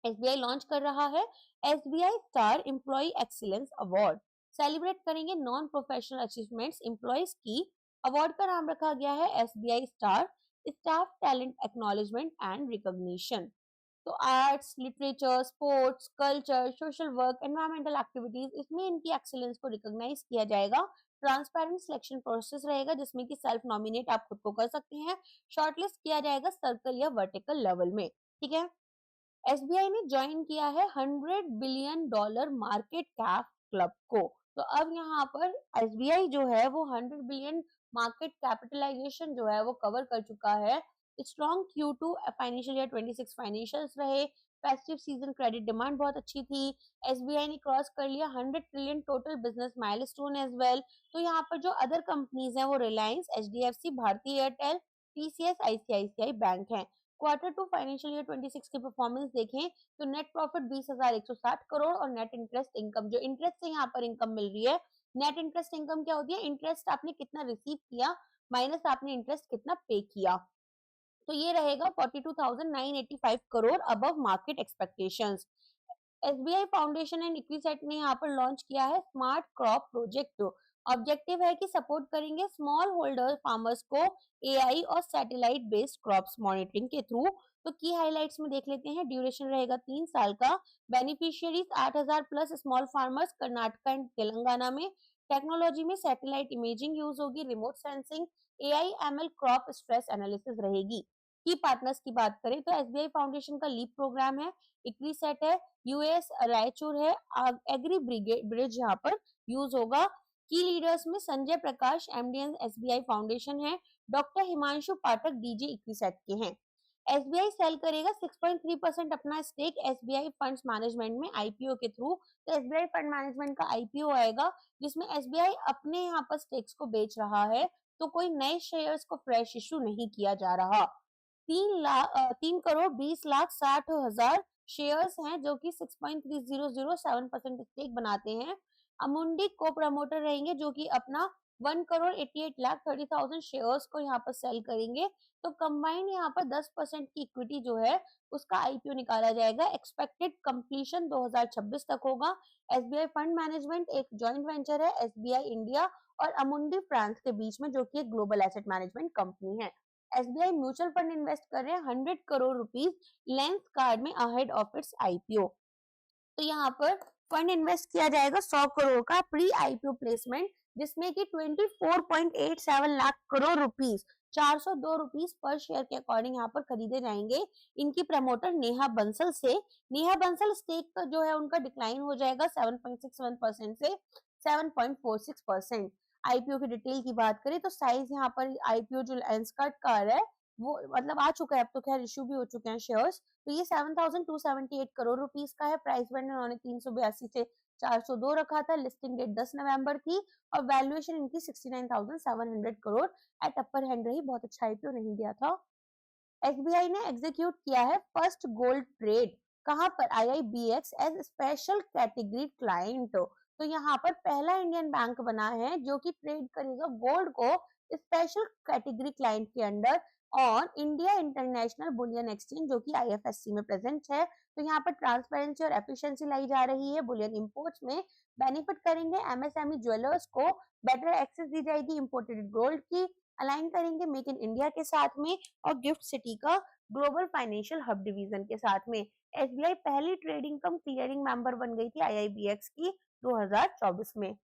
एसबीआई लॉन्च कर रहा है SBI star employee excellence award. Celebrate करेंगे नॉन प्रोफेशनल अचीवमेंट्स एम्प्लॉयज की। अवार्ड का नाम रखा गया है SBI star, staff talent acknowledgement and recognition. तो arts, literature, sports, culture, social work, environmental activities, इसमें इनकी एक्सीलेंस को रिकॉग्नाइज किया जाएगा। ट्रांसपेरेंट सिलेक्शन प्रोसेस रहेगा जिसमें कि सेल्फ नॉमिनेट आप खुद को कर सकते हैं। शॉर्टलिस्ट किया जाएगा सर्कल या वर्टिकल लेवल में। ठीक है। एसबीआई ने ज्वाइन किया है $100 बिलियन मार्केट कैप क्लब को। तो अब यहाँ पर एसबीआई जो है वो 100 बिलियन मार्केट कैपिटलाइजेशन जो है वो कवर कर चुका है। Strong Q2 financial year 26 financials रहे। फेस्टिव सीजन क्रेडिट डिमांड बहुत अच्छी थी। एसबीआई ने क्रॉस कर लिया 100 trillion total business milestone as well. तो यहाँ पर जो अदर कंपनीज हैं वो Reliance, HDFC, Bharti Airtel, TCS, ICICI bank हैं। Q2 फाइनेंशियल ईयर 26 की परफॉर्मेंस देखें तो नेट प्रॉफिट 20,160 करोड़ और नेट इंटरेस्ट इनकम, जो इंटरेस्ट से यहाँ पर इनकम मिल रही है। नेट इंटरेस्ट इनकम क्या होती है? इंटरेस्ट आपने कितना रिसीव किया माइनस आपने इंटरेस्ट कितना पे किया। तो ये रहेगा 42,985 crore above market expectations. SBI foundation and इक्विसेट ने यहाँ पर लॉन्च किया है स्मार्ट क्रॉप प्रोजेक्ट। ऑब्जेक्टिव है कि सपोर्ट करेंगे स्मॉल होल्डर फार्मर्स को एआई और सैटेलाइट बेस्ड क्रॉप्स मॉनिटरिंग के थ्रू। तो की हाइलाइट्स में देख लेते हैं। ड्यूरेशन रहेगा 3 साल का। Beneficiaries 8,000 plus small farmers Karnataka and Telangana में। टेक्नोलॉजी में सैटेलाइट इमेजिंग यूज होगी, remote sensing, AI ML crop stress analysis रहेगी। की पार्टनर्स की बात करें तो एसबीआई फाउंडेशन का लीप प्रोग्राम है, इक्विसेट है, यूएस रायचूर है, एग्री ब्रिज यहाँ पर यूज होगा। की लीडर्स में संजय प्रकाश एमडीएन एसबीआई फाउंडेशन है, डॉक्टर हिमांशु पाठक डीजी इक्विसेट के हैं। एसबीआई सेल करेगा 6.3% अपना स्टेक एसबीआई फंड्स मैनेजमेंट में आईपीओ के थ्रू। तो एसबीआई फंड मैनेजमेंट का आईपीओ आएगा जिसमें एसबीआई अपने यहाँ पर स्टेक्स को बेच रहा है। तो कोई नए शेयर्स को फ्रेश इशू नहीं किया जा रहा। 3,20,60,000 शेयर्स हैं जो कि 6.3007% स्टेक बनाते हैं। अमुंडी को प्रमोटर रहेंगे जो कि अपना 1,88,30,000 शेयर्स को यहाँ पर सेल करेंगे। तो कंबाइंड यहाँ पर 10% की इक्विटी जो है उसका आईपीओ निकाला जाएगा। एक्सपेक्टेड कंप्लीशन 2026 तक होगा। एसबीआई फंड मैनेजमेंट एक जॉइंट वेंचर है एसबीआई इंडिया और अमुंडी फ्रांस के बीच में, जो कि एक ग्लोबल एसेट मैनेजमेंट कंपनी है। एसबीआई म्यूचुअल फंड इन्वेस्ट कर रहे हैं 100 करोड़ रुपीस लेंस कार्ड में अहेड ऑफ इट्स आईपीओ। तो यहाँ पर फंड इन्वेस्ट किया जाएगा 100 करोड़ का प्री आईपीओ प्लेसमेंट, जिसमें कि 24.87 लाख करोड़ रुपीस 402 रुपीस पर शेयर के अकॉर्डिंग यहाँ पर खरीदे जाएंगे। इनकी प्रमोटर नेहा बंसल से। नेहा बंसल स्टेक का जो है उनका डिक्लाइन हो जाएगा 7.61% से 7.46%। आईपीओ की डिटेल की बात करें तो साइज यहाँ पर आईपीओ जो लेंसकार्ट का आ रहा है वो मतलब आ चुका है, अब तो खैर इश्यू भी हो चुके हैं शेयर्स। तो ये 7,278 करोड़ रुपीस का है। प्राइस बैंड उन्होंने 382 से 402 रखा था। लिस्टिंग डेट 10 नवंबर थी और वैल्यूएशन इनकी 69,700 करोड़ एट अपर हैंड रही। बहुत अच्छा आईपीओ नहीं दिया था। एसबीआई ने एग्जीक्यूट किया है फर्स्ट गोल्ड ट्रेड। कहां पर? आईआईबीएक्स एज स्पेशल कैटेगरी क्लाइंट। तो यहाँ पर पहला इंडियन बैंक बना है जो कि ट्रेड करेगा गोल्ड को स्पेशल कैटेगरी क्लाइंट के अंडर और इंडिया इंटरनेशनल बुलियन एक्सचेंज जो कि आईएफएससी में प्रेजेंट है। तो यहाँ पर ट्रांसपेरेंसी और एफिशिएंसी लाई जा रही है। बुलियन इंपोर्ट्स में बेनिफिट करेंगे एमएसएमई ज्वेलर्स को, बेटर एक्सेस दी जाएगी इंपोर्टेड गोल्ड की, अलाइन करेंगे मेक इन इंडिया के साथ में और गिफ्ट सिटी का ग्लोबल फाइनेंशियल हब डिवीजन के साथ में। एसबीआई पहली ट्रेडिंग कम क्लियरिंग मेंबर बन गई थी आईआईबीएक्स की 2024 में।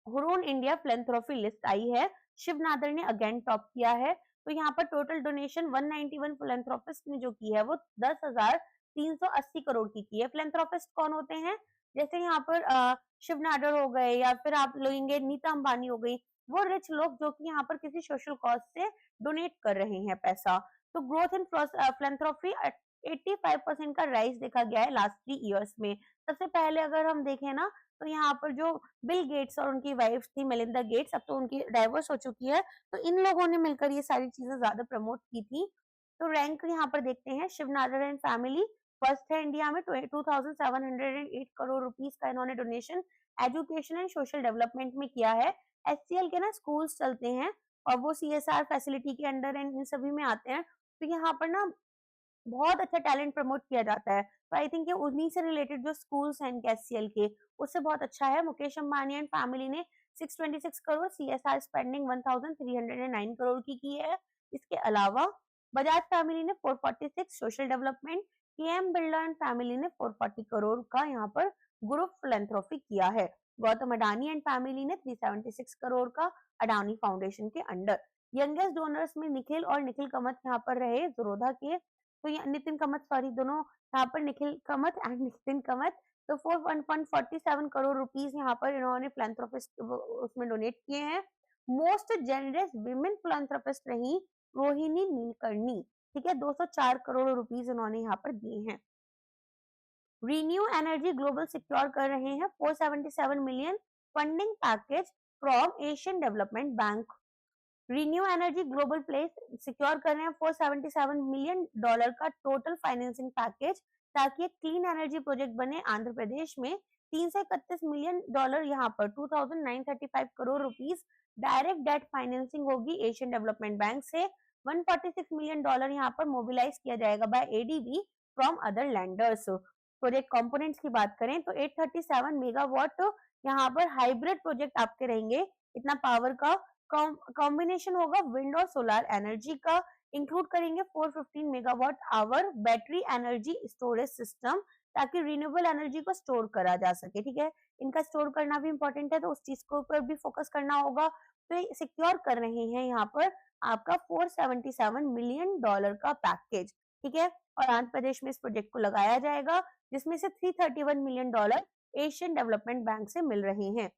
हुरून इंडिया फिलैंथ्रोपी लिस्ट आई है। शिव नादर ने अगेन टॉप किया है। तो यहाँ पर टोटल डोनेशन 191 फिलैंथ्रोपिस्ट ने जो की है वो 10,380 करोड़ की है। फिलैंथ्रोपिस्ट कौन होते हैं? जैसे यहाँ पर शिव नाडर हो गए या फिर आप लेंगे नीता अंबानी हो गई, वो रिच लोग जो कि यहाँ पर किसी सोशल कॉज से डोनेट कर रहे हैं पैसा। तो ग्रोथ इन फिलैंथ्रोपी 85% का राइज देखा गया है लास्ट 3 इयर्स में। सबसे पहले अगर हम देखें ना तो यहाँ पर जो बिल गेट्स और उनकी वाइफ थी मेलिंडा गेट्स, अब तो उनकी डाइवोर्स हो चुकी है, तो इन लोगों ने मिलकर ये सारी चीजें ज्यादा प्रमोट की थी। तो रैंक यहाँ पर देखते हैं, शिवनारायण फैमिली फर्स्ट है इंडिया में, 2708 करोड़ रुपीस का इन्होंने donation education and social development में किया है। एचसीएल के ना स्कूल्स चलते हैं और वो सीएसआर फैसिलिटी के अंडर इन सभी में आते हैं, तो यहाँ पर ना बहुत अच्छा टैलेंट प्रमोट किया जाता है। तो आई थिंक ये उन्हीं से रिलेटेड जो स्कूल्स हैं एचसीएल के, उससे बहुत अच्छा है। मुकेश अंबानी एंड फैमिली ने 626 करोड़, सीएसआर स्पेंडिंग 1309 करोड़ की है। इसके अलावा बजाज फैमिली ने 446 social development, KM Birla and family ने 440 करोड़ का यहाँ पर ग्रुप फिलैंथ्रोपी किया है। गौतम अडानी एंड फैमिली ने 376 करोड़ का अडानी फाउंडेशन के अंडर। यंगेस्ट डोनर्स में निखिल और निखिल कामत यहाँ पर रहे ज़रोधा के, तो ये नितिन कामत, सॉरी दोनों यहाँ पर निखिल कामत एंड नितिन कामत, तो 4.47 करोड़ रुपीस यहाँ पर इन्होंने फिलैंथ्रोपिस्ट उसमें डोनेट किए हैं। मोस्ट जेनरस विमेन फिलैंथ्रोपिस्ट रही रोहिणी नीलकर्णी, ठीक है, 204 करोड़ रुपीस इन्होंने यहाँ पर दिए हैं। रिन्यू एनर्जी ग्लोबल सिक्योर कर रहे हैं 477 million funding package from Asian development bank. Renew energy global place secure कर रहे हैं 477 मिलियन डॉलर का टोटल फाइनेंसिंग पैकेज, ताकि एक क्लीन एनर्जी प्रोजेक्ट बने आंध्र प्रदेश में। 331 मिलियन डॉलर यहाँ पर 2935 crore rupees direct debt financing होगी एशियन डेवलपमेंट बैंक से। 146 मिलियन डॉलर यहाँ पर मोबिलाइज किया जाएगा by ADB from other lenders. Project components की बात करें तो 837 मेगावाट यहाँ पर हाइब्रिड प्रोजेक्ट आपके रहेंगे। इतना पावर का कॉम्बिनेशन होगा विंड और सोलर एनर्जी का। इंक्लूड करेंगे 415 megawatt our battery energy storage system, ताकि रिन्यूएबल एनर्जी को स्टोर करा जा सके, ठीक है। इनका स्टोर करना भी इंपॉर्टेंट है, तो उस चीज को ऊपर भी फोकस करना होगा। तो सिक्योर कर रहे हैं यहाँ पर आपका 477 मिलियन डॉलर का पैकेज, ठीक है। और आंध्र प्रदेश में इस प्रोजेक्ट को लगाया जाएगा, जिसमें से 331 million dollar Asian development bank से मिल रहे हैं।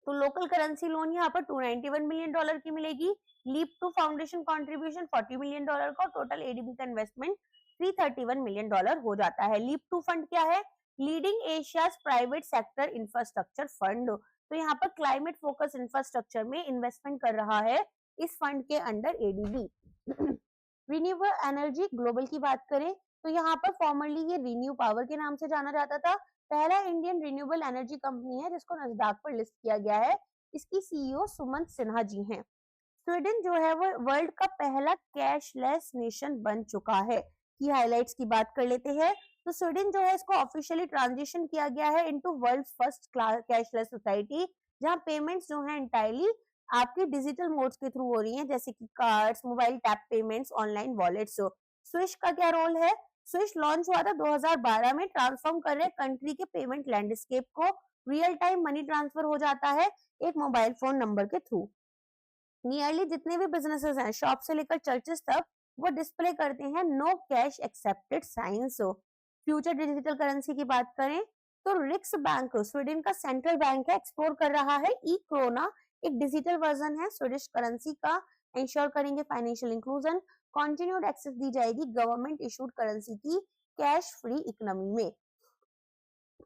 तो लोकल करेंसी लोन यहाँ पर 291 मिलियन डॉलर की मिलेगी। Leap two foundation contribution 40 million dollar का, टोटल एडीबी का इन्वेस्टमेंट 331 मिलियन डॉलर हो जाता है। लीप टू फंड क्या है? Leading Asia private sector infrastructure fund. तो यहाँ पर क्लाइमेट फोकस इंफ्रास्ट्रक्चर में इन्वेस्टमेंट कर रहा है इस फंड के under ADB. Renewable energy global की बात करें तो यहाँ पर फॉर्मरली ये रिन्यू पावर के नाम से जाना जाता था। पहला इंडियन रिन्यूएबल एनर्जी कंपनी है जिसको नस्डैक पर लिस्ट किया गया है। इसकी सीईओ सुमंत सिन्हा जी हैं। स्वीडन जो है वो वर्ल्ड का पहला कैशलेस नेशन बन चुका है। की हाइलाइट्स की बात कर लेते हैं तो स्वीडन जो है इसको ऑफिशियली ट्रांजिशन किया गया है into world first cashless society, जहां पेमेंट्स जो है इंटायरली आपके डिजिटल मोड्स के थ्रू हो रही हैं, जैसे कि cards, mobile tap payments, online wallets. Swish का क्या रोल है? स्विश लॉन्च हुआ था 2012 में, ट्रांसफॉर्म कर रहे कंट्री के पेमेंट लैंडस्केप को। रियल टाइम मनी ट्रांसफर हो जाता है एक मोबाइल फोन नंबर के थ्रू। नियरली जितने भी बिजनेसेस हैं, शॉप से लेकर चर्चेस तक, वो डिस्प्ले करते हैं no cash accepted signs. Future digital currency की बात करें तो रिक्स बैंक स्वीडन का सेंट्रल बैंक है, एक्सप्लोर कर रहा है ई क्रोना, एक डिजिटल वर्जन है स्वीडिश करेंसी का। इंश्योर करेंगे फाइनेंशियल इंक्लूजन। कंटिन्यूड एक्सेस दी जाएगी गवर्नमेंट इशूड करेंसी की कैश फ्री इकोनॉमी में।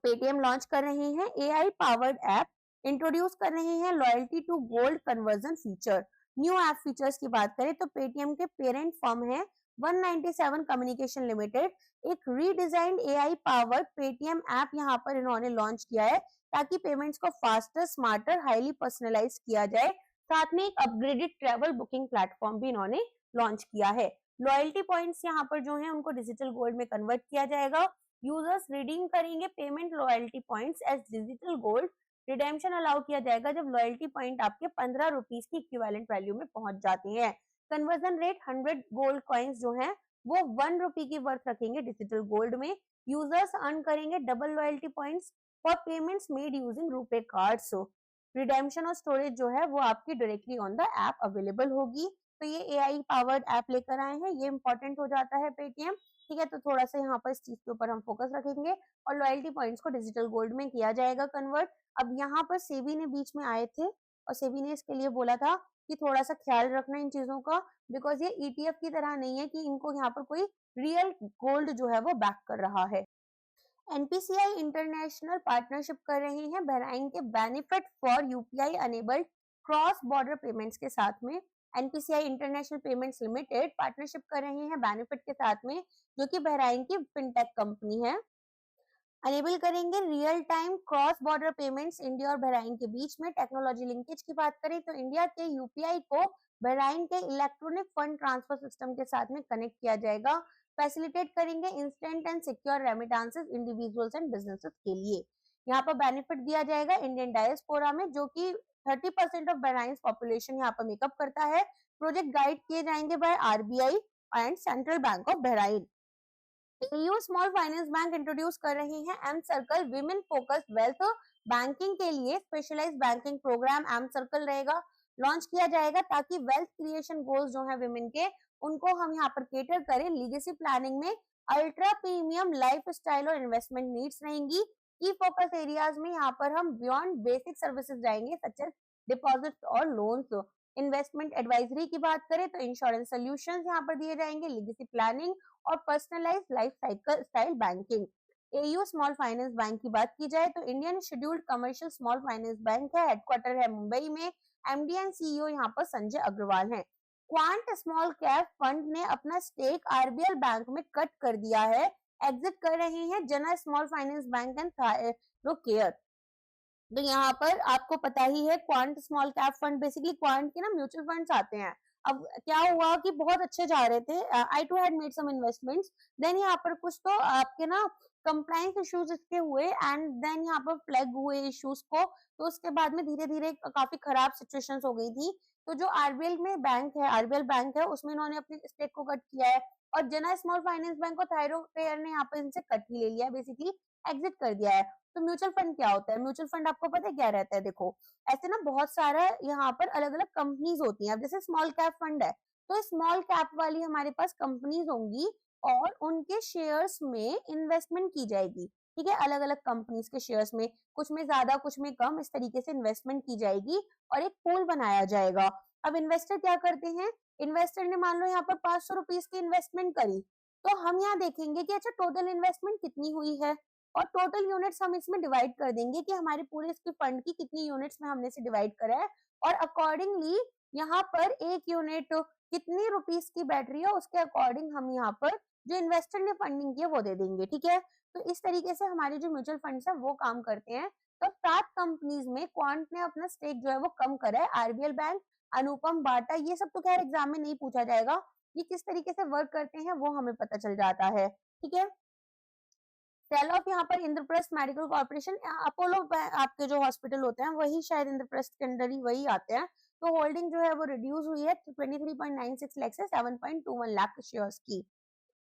पेटीएम लॉन्च कर रहे हैं एआई पावर्ड ऐप, इंट्रोड्यूस कर रहे हैं loyalty to gold conversion feature. New app features की बात करें तो पेटीएम के पेरेंट फर्म है 197 कम्युनिकेशन लिमिटेड, एक redesigned AI powered Paytm app यहाँ पर इन्होंने लॉन्च किया है, ताकि पेमेंट्स को फास्टर, स्मार्टर, हाईली पर्सनलाइज किया जाए। साथ में एक अपग्रेडेड ट्रैवल बुकिंग प्लेटफॉर्म भी इन्होंने लॉन्च किया है। लॉयल्टी पॉइंट्स यहाँ पर जो है उनको डिजिटल गोल्ड में कन्वर्ट किया जाएगा। यूजर्स रिडीम करेंगे payment loyalty points as digital gold. Redemption allow किया जाएगा जब लॉयल्टी पॉइंट आपके 15 रुपीस की इक्विवेलेंट वैल्यू में पहुंच जाती है। कन्वर्जन रेट 100 गोल्ड कॉइन्स जो है वो 1 रुपी की वर्थ रखेंगे डिजिटल गोल्ड में। यूजर्स अर्न करेंगे double loyalty points for payments made using RuPay cards. Redemption और स्टोरेज जो है वो आपकी directly on the app available होगी। तो ये एआई पावर्ड ऐप लेकर आए हैं, ये इंपॉर्टेंट हो जाता है पेटीएम, ठीक है। तो थोड़ा सा यहाँ पर इस चीज के ऊपर हम फोकस रखेंगे और लॉयल्टी पॉइंट्स को डिजिटल गोल्ड में किया जाएगा कन्वर्ट। अब यहाँ पर सेबी ने बीच में आए थे और सेबी ने इसके लिए बोला था कि थोड़ा सा ख्याल रखना इन चीजों का, बिकॉज ये ईटीएफ की तरह नहीं है कि इनको यहाँ पर कोई रियल गोल्ड जो है वो बैक कर रहा है। एनपीसीआई इंटरनेशनल पार्टनरशिप कर रही है बहराइन के benefit for UPI enabled cross border payments के साथ में। NPCI international payments limited partnership कर रहे हैं बेनिफिट के साथ में, जो कि बहराइन की फिनटेक कंपनी है। अनेबल करेंगे real time cross border payments India और बहराइन के बीच में। टेक्नोलॉजी लिंकेज की बात करें तो इंडिया के यूपीआई को बहराइन के इलेक्ट्रॉनिक फंड ट्रांसफर सिस्टम के साथ में कनेक्ट किया जाएगा। फैसिलिटेट करेंगे instant and secure remittances individuals and businesses के लिए। यहाँ पर बेनिफिट दिया जाएगा इंडियन डायस्पोरा में, जो कि 30% ऑफ बहराइन पॉपुलेशन यहाँ पर मेकअप करता है। प्रोजेक्ट गाइड किए जाएंगे by RBI and central bank of Bahrain. AU small finance bank introduce कर रही है M circle women focused wealth banking के लिए specialised banking programme M circle रहेगा, लॉन्च किया जाएगा ताकि वेल्थ क्रिएशन गोल्स जो है विमेन के, उनको हम यहाँ पर केटर करें। लीगेसी प्लानिंग में अल्ट्रा प्रीमियम लाइफ स्टाइल और इन्वेस्टमेंट नीड्स रहेंगी। की फोकस एरियाज में यहाँ पर हम बियॉन्ड बेसिक सर्विसेज जाएंगे सच एज डिपॉजिट्स और लोन्स। इन्वेस्टमेंट एडवाइजरी की बात करें तो इंश्योरेंस सोल्यूशंस यहाँ पर दिए जाएंगे, लीगेसी प्लानिंग और personalise life cycle style banking. AU small finance bank की बात की जाए तो Indian scheduled commercial small finance bank है, हेडक्वार्टर है मुंबई में। एमडी एंड सीईओ यहाँ पर संजय अग्रवाल हैं। क्वांट स्मॉल कैप फंड ने अपना स्टेक आरबीएल बैंक में कट कर दिया है, एग्जिट कर रहे हैं जना small finance bank and thyro care. तो यहाँ पर आपको पता ही है quant small cap fund basically quant के ना म्यूचुअल फंड्स आते हैं। अब क्या हुआ कि बहुत अच्छे जा रहे थे, I too had made some investments, then यहाँ पर कुछ तो आपके ना कंप्लायंस इश्यूज इसके हुए एंड देन यहाँ पर फ्लैग हुए इश्यूज को, तो उसके बाद में धीरे धीरे काफी खराब सिचुएशंस हो गई थी। तो जो आरबीएल में बैंक है, आरबीएल बैंक है, उसमें इन्होंने अपनी स्टेक को कट किया है और जना स्मॉल फाइनेंस बैंक और थायरो केयर ने यहाँ पर इनसे कट ही ले लिया है, बेसिकली एग्जिट कर दिया है। तो म्यूचुअल फंड क्या होता है? म्यूचुअल फंड आपको पता है क्या रहता है? देखो ऐसे ना बहुत सारा यहाँ पर अलग अलग कंपनीज होती हैं। अब जैसे स्मॉल कैप फंड है तो स्मॉल कैप वाली हमारे पास कंपनीज होंगी और उनके शेयर्स में इन्वेस्टमेंट की जाएगी। ठीक है, अलग अलग कंपनीज के शेयर्स में, कुछ में ज्यादा कुछ में कम, इस तरीके से इन्वेस्टमेंट की जाएगी और एक पूल बनाया जाएगा। अब इन्वेस्टर क्या करते हैं? इन्वेस्टर ने मान लो यहाँ पर 500 रुपीज की इन्वेस्टमेंट करी, तो हम यहाँ देखेंगे कि अच्छा टोटल इन्वेस्टमेंट कितनी हुई है और टोटल यूनिट्स हम इसमें डिवाइड कर देंगे कि हमारे पूरे इसके फंड की कितनी यूनिट्स में हमने से डिवाइड करा है और अकॉर्डिंगली यहाँ पर एक यूनिट कितनी रुपीस की बैठ रही है उसके अकॉर्डिंग हम यहाँ पर जो इन्वेस्टर ने फंडिंग की है वो दे देंगे। ठीक है, तो इस तरीके से हमारे जो म्यूचुअल फंड्स है वो काम करते हैं। तो 7 कंपनीज में क्वांट ने अपना स्टेक जो है वो कम करा है। आरबीएल बैंक, अनुपम, बाटा, ये सब तो खैर एग्जाम में नहीं पूछा जाएगा, ये किस तरीके से वर्क करते हैं वो हमें पता चल जाता है। ठीक है, सेल ऑफ यहाँ पर इंद्रप्रस्थ मेडिकल कॉर्पोरेशन, अपोलो आपके जो हॉस्पिटल होते हैं वही शायद इंद्रप्रस्थ के अंदर ही वही आते हैं। तो होल्डिंग जो है वो रिड्यूस हुई है 23.96 लाख से 7.21 लाख शेयर्स की।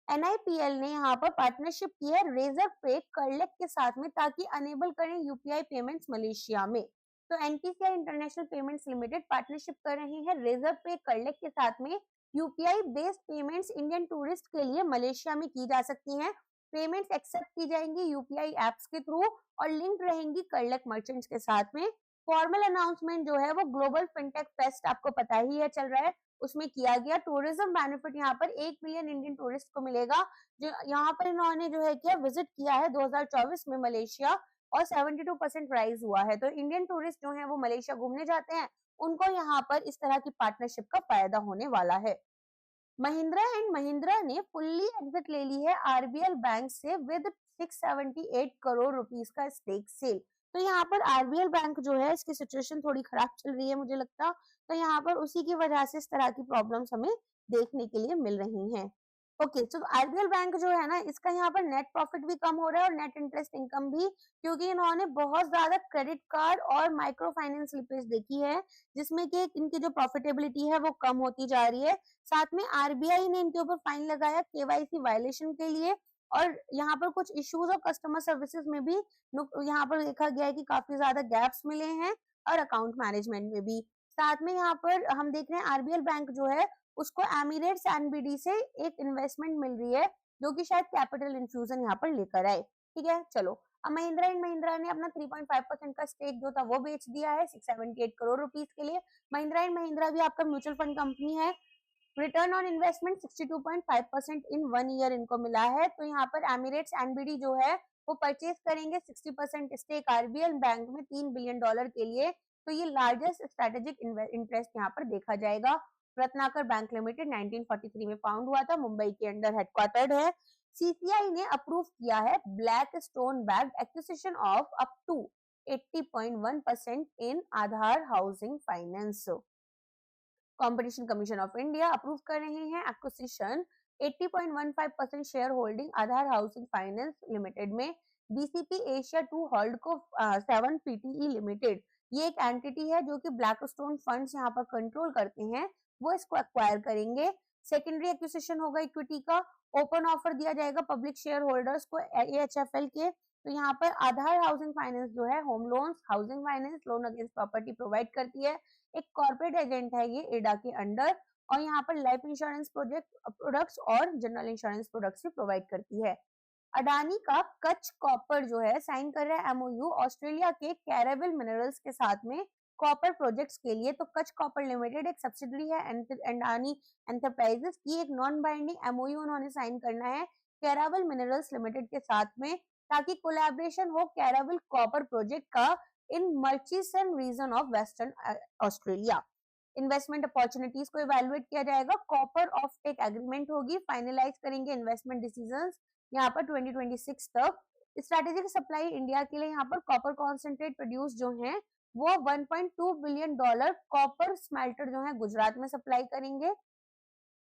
एनआईपीएल ने यहाँ पर पार्टनरशिप की है रेजर पे कर्लेक के साथ में ताकि अनेबल करें यूपीआई पेमेंट्स मलेशिया में। तो NPCI international payments limited partnership कर रहे हैं रेजर पे कर्लेक के साथ में। UPI based payments Indian tourist के लिए मलेशिया में की जा सकती हैं। पेमेंट्स एक्सेप्ट की जाएंगी यूपीआई एप्स के थ्रू और लिंक रहेंगी कर्लेक मर्चेंट्स के साथ में। फॉर्मल अनाउंसमेंट जो है वो ग्लोबल फिनटेक फेस्ट आपको पता ही है चल रहा है, उसमें किया गया। टूरिज्म बेनिफिट यहाँ पर 1 मिलियन इंडियन टूरिस्ट को मिलेगा जो यहाँ पर इन्होंने जो है किया विजिट किया है 2024 में मलेशिया और 72% राइज हुआ है। तो इंडियन टूरिस्ट जो है वो मलेशिया घूमने जाते हैं, उनको यहाँ पर इस तरह की पार्टनरशिप का फायदा होने वाला है। महिंद्रा एंड महिंद्रा ने फुल्ली एग्जिट ले ली है आरबीएल बैंक से विद 678 करोड़ रुपीस का स्टेक सेल। तो यहाँ पर आरबीएल बैंक जो है इसकी सिचुएशन थोड़ी खराब चल रही है मुझे लगता, तो यहाँ पर उसी की वजह से इस तरह की प्रॉब्लम्स हमें देखने के लिए मिल रही हैं। ओके, तो आरबीएल बैंक जो है ना इसका यहाँ पर नेट प्रॉफिट भी कम हो रहा है और नेट इंटरेस्ट इनकम भी, क्योंकि इन्होंने बहुत ज्यादा क्रेडिट कार्ड और माइक्रो फाइनेंस स्लिपेज देखी है जिसमें कि इनकी जो प्रॉफिटेबिलिटी है वो कम होती जा रही है। साथ में आरबीआई ने इनके ऊपर फाइन लगाया केवाईसी वायलेशन के लिए और यहाँ पर कुछ इश्यूज और कस्टमर सर्विसेज में भी यहाँ पर देखा गया है कि काफी ज्यादा गैप्स मिले हैं और अकाउंट मैनेजमेंट में भी। साथ में यहाँ पर हम देख रहे हैं आरबीएल बैंक जो है उसको एमिरेट्स एनबीडी से एक इन्वेस्टमेंट मिल रही है जो कि शायद कैपिटल इन्फ्यूजन यहाँ पर लेकर आए। ठीक है, चलो अब महिंद्रा एंड महिंद्रा ने अपना 3.5% का स्टेक जो था वो बेच दिया है 678 करोड़ रुपीस के लिए। महिंद्रा एंड महिंद्रा भी आपका म्यूचुअल फंड कंपनी है। Return on investment 62.5% in 1 year इनको मिला है। तो यहाँ पर एमिरेट्स एनबीडी जो है वो परचेज करेंगे 60% स्टेक आरबीएल बैंक में $3 बिलियन के लिए। तो ये लार्जेस्ट स्ट्रेटेजिक इंटरेस्ट यहाँ पर देखा जाएगा। रत्नाकर बैंक लिमिटेड 1943 में फाउंड हुआ था, मुंबई के अंडर हेडक्वार्टर्ड है। सीसीआई ने अप्रूव किया है Blackstone bagged acquisition of up to 80.1% in Aadhaar Housing Finance. Competition Commission of India approve कर रहे हैं acquisition 80.15% share holding Aadhaar Housing Finance Limited में। BCP Asia 2 holdco 7 PTE limited, ये एक एंटिटी है जो कि ब्लैकस्टोन फंड्स यहाँ पर कंट्रोल करते हैं, वो इसको एक्वायर करेंगे। सेकेंडरी एक्विजिशन होगा इक्विटी का, ओपन ऑफर दिया जाएगा पब्लिक शेयर होल्डर्स को एएचएफएल के। तो यहाँ पर आधार हाउसिंग फाइनेंस जो है home loans, housing finance, loan against property provide करती है। एक कॉर्पोरेट एजेंट है ये एडा के अंडर, और यहाँ पर लाइफ इंश्योरेंस प्रोडक्ट्स और जनरल इंश्योरेंस प्रोडक्ट्स भी प्रोवाइड करती है। अडानी का कच्छ कॉपर जो है साइन कर रहा है एमओयू ऑस्ट्रेलिया के कैरेबिल मिनरल्स के साथ में कॉपर प्रोजेक्ट्स के लिए। तो कच्छ कॉपर लिमिटेड एक सब्सिडरी है अडानी एंटरप्राइजेस की, एक नॉन बाइंडिंग एमओयू उन्होंने साइन करना है कैरेबिल मिनरल्स लिमिटेड के साथ में, ताकि कोलैबोरेशन हो कैरेबिल कॉपर प्रोजेक्ट का in Murchison region of western Australia. Investment opportunities को इवैल्यूएट किया जाएगा, कॉपर ऑफ टेक एग्रीमेंट होगी, फाइनलाइज करेंगे इन्वेस्टमेंट डिसीजंस यहाँ पर 2026 तक। स्ट्रेटेजिक सप्लाई इंडिया के लिए यहाँ पर कॉपर कॉन्सेंट्रेट प्रोड्यूस जो है वो $1.2 बिलियन कॉपर स्मेल्टर जो है गुजरात में सप्लाई करेंगे।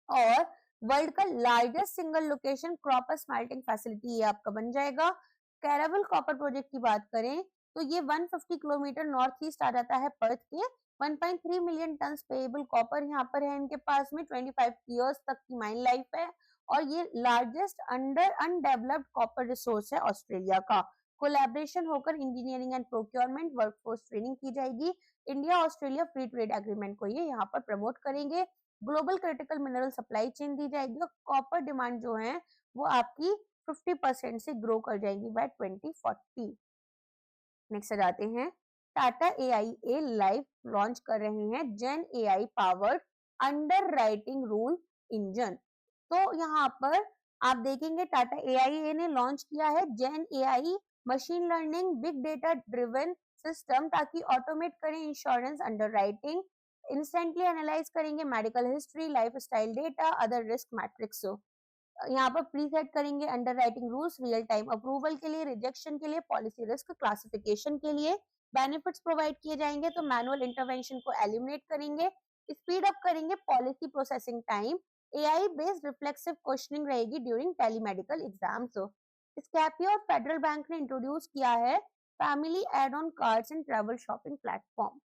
और वर्ल्ड का largest single location copper smelting facility ये आपका बन जाएगा। कैरेबिल कॉपर प्रोजेक्ट की बात करें तो ये 150 किलोमीटर नॉर्थ ईस्ट आ जाता है पर्थ के। 1.3 मिलियन टन पेएबल कॉपर यहाँ पर है इनके पास में, 25 इयर्स तक की माइन लाइफ है, और ये लार्जेस्ट अनडेवलप्ड कॉपर रिसोर्स है ऑस्ट्रेलिया का। कोलैबोरेशन होकर engineering and procurement workforce training की जाएगी। India Australia free trade agreement को ये यहाँ पर प्रमोट करेंगे। Global critical mineral supply chain दी जाएगी, और कॉपर डिमांड जो है वो आपकी 50% से ग्रो कर जाएगी बाय 2040। नेक्स्ट आ जाते हैं, टाटा AIA लाइव लॉन्च कर रहे हैं जेन AI powered under writing rule engine. तो यहाँ पर आप देखेंगे टाटा AIA ने लॉन्च किया है gen AI machine learning big data driven system, ताकि ऑटोमेट करें insurance underwriting, instantly analyze करेंगे medical history, lifestyle data, other risk metrics. यहाँ पर प्रीसेट करेंगे underwriting rules real time approval के लिए, रिजेक्शन के लिए, पॉलिसी रिस्क क्लासिफिकेशन के लिए। बेनिफिट्स प्रोवाइड किए जाएंगे, तो मैनुअल इंटरवेंशन को एलिमिनेट करेंगे, स्पीड अप करेंगे policy processing time, AI based reflexive questioning रहेगी ड्यूरिंग टेलीमेडिकल एग्जाम्स। स्कैपिया और फेडरल बैंक ने इंट्रोड्यूस किया है family add on cards and travel shopping platform.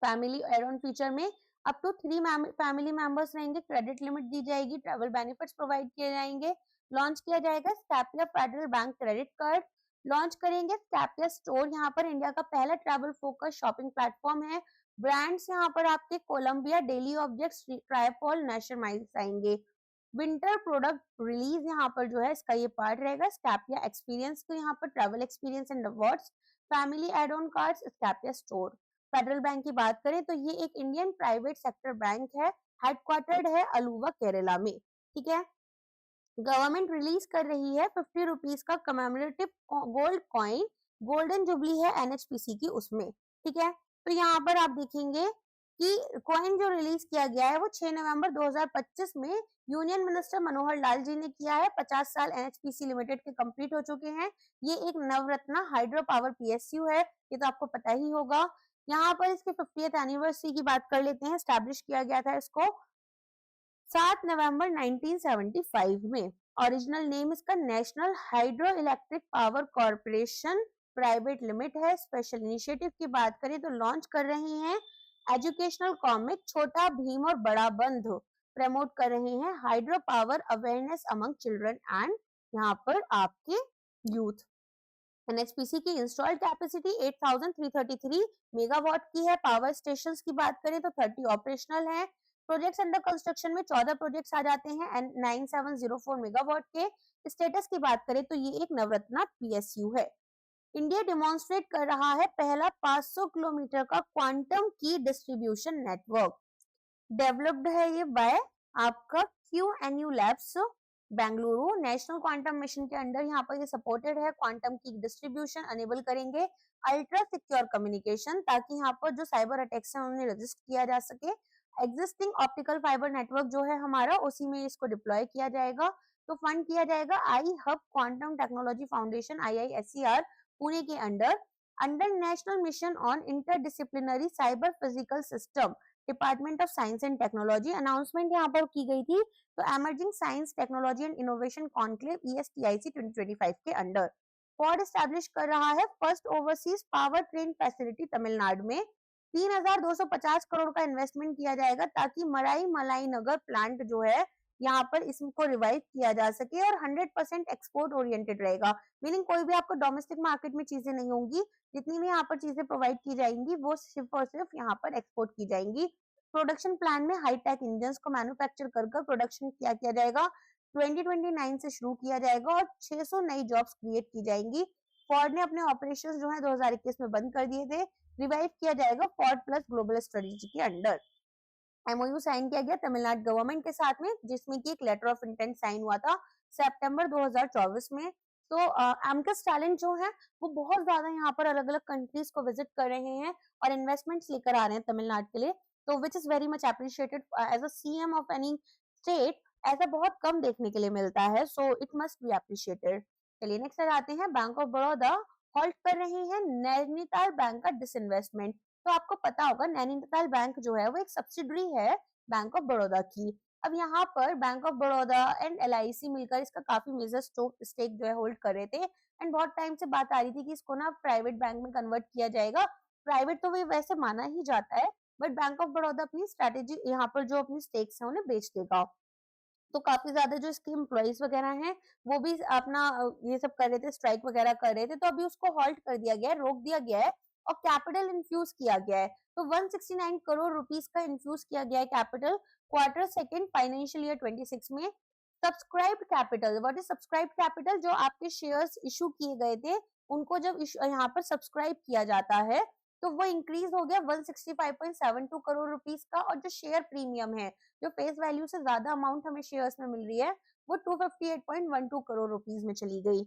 Family add on feature में up to 3 family members रहेंगे, credit limit दी जाएगी, travel benefits provide किए जाएंगे। लॉन्च किया जाएगा Scapia Federal Bank credit card, launch करेंगे स्कैपिया स्टोर, यहाँ पर इंडिया का पहला ट्रैवल फोकस शॉपिंग प्लेटफॉर्म है। ब्रांड्स यहाँ पर आपके कोलंबिया, डेली ऑब्जेक्ट्स, ट्राइपॉल, नेशनमाइल्स आएंगे। विंटर प्रोडक्ट रिलीज यहाँ पर जो है इसका ये पार्ट रहेगा स्कैपिया एक्सपीरियंस, तो यहाँ पर travel experience and awards, family add on cards, Scapia store. Federal Bank की बात करें तो ये एक इंडियन प्राइवेट सेक्टर बैंक है, हेडक्वार्टर्ड है अलुवा केरला में, ठीक है। गवर्नमेंट रिलीज कर रही है 50 रुपीज का commemorative gold coin, golden jubilee है NHPC की उसमें, ठीक है। तो यहाँ पर आप देखेंगे कि कॉइन जो रिलीज किया गया है वो 6 नवंबर 2025 में यूनियन मिनिस्टर मनोहर लाल जी ने किया है। 50 साल NHPC लिमिटेड के कंप्लीट हो चुके हैं। ये एक नवरत्ना हाइड्रो पावर PSU है, ये तो आपको पता ही होगा। यहाँ पर इसके 50th एनिवर्सरी की बात कर लेते हैं। एस्टैब्लिश किया गया था इसको 7 नवंबर 1975 में। ओरिजिनल नेम इसका national hydro electric power corporation private limited है। स्पेशल इनिशिएटिव की बात करें तो लॉन्च कर रहे हैं एजुकेशनल कॉमिक छोटा भीम और बड़ा बंध, प्रमोट कर रहे हैं hydro power awareness among children and यहाँ पर आपके यूथ। NHPC की इंस्टॉल्ड कैपेसिटी 8333 मेगावाट की है। पावर स्टेशंस की बात करें तो 30 ऑपरेशनल हैं। प्रोजेक्ट्स अंडर कंस्ट्रक्शन में 14 प्रोजेक्ट्स आ जाते हैं 9704 मेगावाट के। स्टेटस की बात करें तो ये एक नवरत्ना PSU है। इंडिया डेमोन्स्ट्रेट कर रहा है पहला 500 किलोमीटर का क्वांटम की डिस्ट्रीब्यूशन नेटवर्क। डेवलप्ड है ये बाय आपका QNU labs Bengaluru. National quantum mission के अंडर यहाँ पर ये सपोर्टेड है। क्वांटम की डिस्ट्रीब्यूशन अनेबल करेंगे अल्ट्रा सिक्योर कम्युनिकेशन, ताकि यहाँ पर जो साइबर अटैक्स हैं उन्हें रजिस्ट किया जा सके। एग्जिस्टिंग ऑप्टिकल फाइबर नेटवर्क जो है हमारा, उसी में इसको डिप्लॉय किया जाएगा। तो फंड किया जाएगा I hub quantum technology foundation IISER Pune के under under national mission on interdisciplinary cyber physical system department of science and technology. Announcement यहाँ पर की गई थी। तो emerging science technology and innovation conclave ESTIC 2025 के अंडर फॉर्ड एस्टैब्लिश कर रहा है first overseas power train facility Tamil Nadu में। 3,250 करोड़ का इन्वेस्टमेंट किया जाएगा ताकि मराई मलाई नगर प्लांट जो है यहाँ पर इसको रिवाइव किया जा सके और 100% एक्सपोर्ट ओरिएंटेड रहेगा। मीनिंग कोई भी आपको डोमेस्टिक मार्केट में चीजें नहीं होंगी, जितनी भी यहाँ पर चीजें प्रोवाइड की जाएंगी वो सिर्फ और सिर्फ यहाँ पर एक्सपोर्ट की जाएंगी। प्रोडक्शन प्लान में हाईटेक इंजन को मैन्युफैक्चर कर प्रोडक्शन किया जाएगा। 2029 से शुरू किया जाएगा और 600 नई जॉब्स क्रिएट की जाएंगी। फोर्ड ने अपने ऑपरेशंस जो है 2021 में बंद कर दिए थे, रिवाइव किया जाएगा फोर्ड प्लस ग्लोबल स्ट्रेटेजी के अंडर। MOU साइन किया गया तमिलनाडु गवर्नमेंट के साथ में, जिसमें कि एक लेटर ऑफ इंटेंट साइन हुआ था सितंबर 2024 में। तो एमकस टैलेंट जो है वो बहुत ज्यादा यहाँ पर अलग अलग कंट्रीज को विजिट कर रहे हैं और इन्वेस्टमेंट्स लेकर आ रहे हैं तमिलनाडु के लिए। तो which is very much appreciated as a CM of any state. ऐसा बहुत कम देखने के लिए मिलता है, so it must be appreciated. चलिए नेक्स्ट आते हैं, बैंक ऑफ बड़ौदा हॉल्ट कर रही है नैनीताल बैंक का डिसइन्वेस्टमेंट। तो आपको पता होगा नैनीताल बैंक जो है वो एक सब्सिडरी है बैंक ऑफ बड़ौदा की। अब यहाँ पर bank of Baroda and LIC मिलकर इसका काफी मेजर स्टेक जो है होल्ड कर रहे थे एंड बहुत टाइम से बात आ रही थी कि इसको ना प्राइवेट बैंक में कन्वर्ट किया जाएगा। प्राइवेट तो वो वैसे माना ही जाता है, बट बैंक ऑफ बड़ौदा अपनी स्ट्रेटेजी यहाँ पर जो अपनी स्टेक्स है उन्हें बेच देगा। तो काफी ज्यादा जो इसके एम्प्लॉइज वगैरह हैं वो भी अपना ये सब कर रहे थे, स्ट्राइक वगैरह कर रहे थे। तो अभी उसको हॉल्ट कर दिया गया है, रोक दिया गया है और कैपिटल इन्फ्यूज किया गया है। तो 169 करोड़ रुपीस का इन्फ्यूज किया गया है capital quarter second financial year 26 में। Subscribed capital, what is subscribed capital? जो आपके शेयर्स इशू किए गए थे उनको जब यहाँ पर सब्सक्राइब किया जाता है तो वो इंक्रीज हो गया 165.72 करोड़ रुपीस का। और जो शेयर प्रीमियम है, जो फेस वैल्यू से ज्यादा अमाउंट हमें शेयर्स में मिल रही है, वो 258.12 करोड़ रुपीस में चली गई।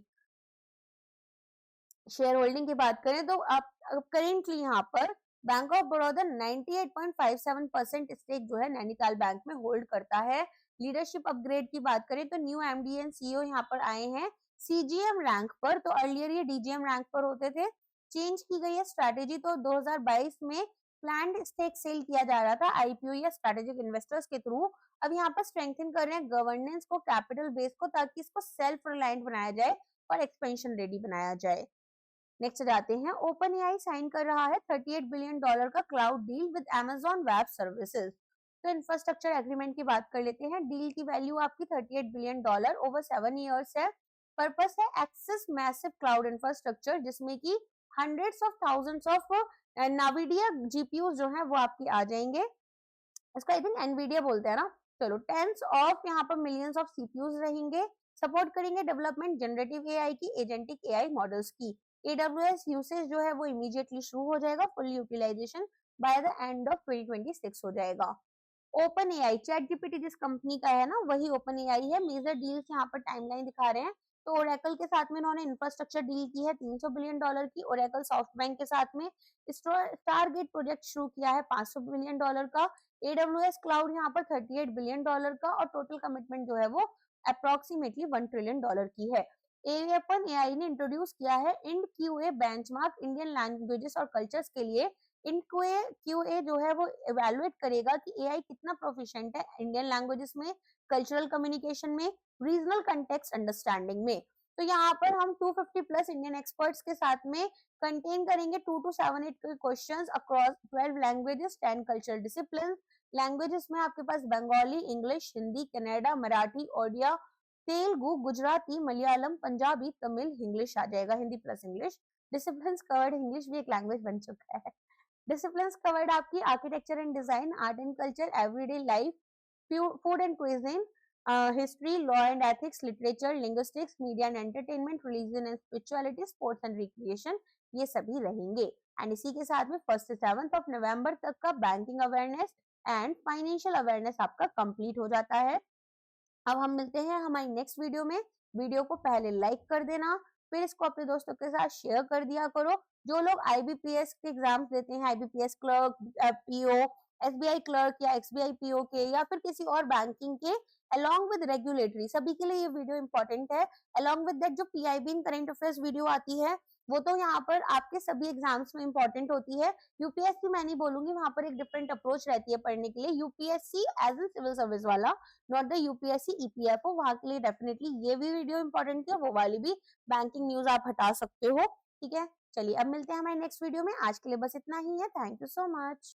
शेयर होल्डिंग की बात करें तो आप करेंटली यहाँ पर बैंक ऑफ बड़ौदा 98.57% स्टेक जो है नैनीताल बैंक में होल्ड करता है। लीडरशिप अपग्रेड की बात करें तो न्यू MD एंड CEO यहाँ पर आए हैं CGM रैंक पर। तो अर्लियर ये DGM रैंक पर होते थे। चेंज की गई है स्ट्रैटेजी, तो 2022 में प्लान्ड स्टेक सेल किया जा रहा था IPO या स्ट्रेटेजिक इन्वेस्टर्स के थ्रू। अब यहाँ पर स्ट्रेंथन कर रहे हैं गवर्नेंस को, कैपिटल बेस को, ताकि इसको सेल्फ रिलायंट बनाया जाए और एक्सपेंशन रेडी बनाया जाए। नेक्स्ट जाते हैं, OpenAI साइन कर रहा है $38 बिलियन का cloud deal with Amazon web services. तो इंफ्रास्ट्रक्चर एग्रीमेंट की बात कर लेते हैं। डील की वैल्यू आपकी $38 बिलियन ओवर 7 ईयर्स है। पर्पस है एक्सेस मैसिव क्लाउड इंफ्रास्ट्रक्चर, जिसमें की hundreds of thousands of Nvidia GPU जो है वो आपकी आ जाएंगे। इसको आई थिंक एनवीडिया बोलते हैं ना। चलो, टेंस ऑफ यहाँ पर मिलियंस ऑफ CPUs रहेंगे। सपोर्ट करेंगे डेवलपमेंट जनरेटिव AI की, एजेंटिक AI मॉडल्स की। AWS यूसेज जो है वो इमीडिएटली शुरू हो जाएगा, full utilization by the end of 2026 हो जाएगा। OpenAI ChatGPT जिस कंपनी का है ना, वही OpenAI है। मेजर डील्स यहाँ पर टाइमलाइन दिखा रहे हैं। तो ओरेकल के साथ में इन्होंने इंफ्रास्ट्रक्चर डील की है $300 बिलियन की। ओरेकल सॉफ्टबैंक के साथ में स्टारगेट प्रोजेक्ट शुरू किया है $500 बिलियन का। AWS क्लाउड यहाँ पर $38 बिलियन का और टोटल कमिटमेंट जो है वो अप्रोक्सीमेटली $1 ट्रिलियन की है। OpenAI ने इंट्रोड्यूस किया है IND-QA बेंचमार्क इंडियन लैंग्वेजेस और कल्चर्स के लिए। IND-QA जो है वो इवेलुएट करेगा कि AI कितना प्रोफिशिएंट है इंडियन लैंग्वेजेस में, कल्चरल कम्युनिकेशन में, रीजनल कंटेक्स्ट अंडरस्टैंडिंग में। तो यहाँ पर हम 250 प्लस इंडियन एक्सपर्ट्स के साथ में कंटेन करेंगे 2 to 7 8 questions across 12 languages, 10 cultural discipline. Languages में आपके पास बंगाली, इंग्लिश, हिंदी, कन्नड़ा, मराठी, ओडिया, तेलुगु, गुजराती, मलयालम, पंजाबी, तमिल, इंग्लिश आ जाएगा, Hindi plus English. Discipline covered, English भी एक लैंग्वेज बन चुका है। डिसिप्लिन कवर्ड आपकी architecture and design, art and culture, everyday life, food and cuisine, history, law and ethics, literature, linguistics, media and entertainment, religion and spirituality, sports and recreation, ये सभी रहेंगे। And इसी के साथ में 1 से 7 नवंबर तक का banking awareness and financial awareness आपका कंप्लीट हो जाता है। अब हम मिलते हैं हमारी नेक्स्ट वीडियो में। वीडियो को पहले लाइक कर देना, फिर इसको अपने दोस्तों के साथ शेयर कर दिया करो। जो लोग IBPS के एग्जाम्स देते हैं, IBPS clerk, PO SBI clerk या एक्सबीआई पीओ के या फिर किसी और बैंकिंग के along with रेगुलेटरी, सभी के लिए ये वीडियो इंपॉर्टेंट है। along with that जो पीआईबी इन करंट अफेयर्स वीडियो आती है वो तो यहाँ पर आपके सभी एग्जाम्स में इंपॉर्टेंट होती है। यूपीएससी मैं नहीं बोलूंगी, वहां पर एक डिफरेंट अप्रोच रहती है पढ़ने के लिए। UPSC as in civil service वाला, नॉट द यूपीएससी ईपीएफओ, वहां के लिए डेफिनेटली ये भी वीडियो इंपॉर्टेंट है, वो वाली भी। बैंकिंग न्यूज आप हटा सकते हो, ठीक है। चलिए अब मिलते हैं हमारे नेक्स्ट वीडियो में, आज के लिए बस इतना ही है। Thank you so much.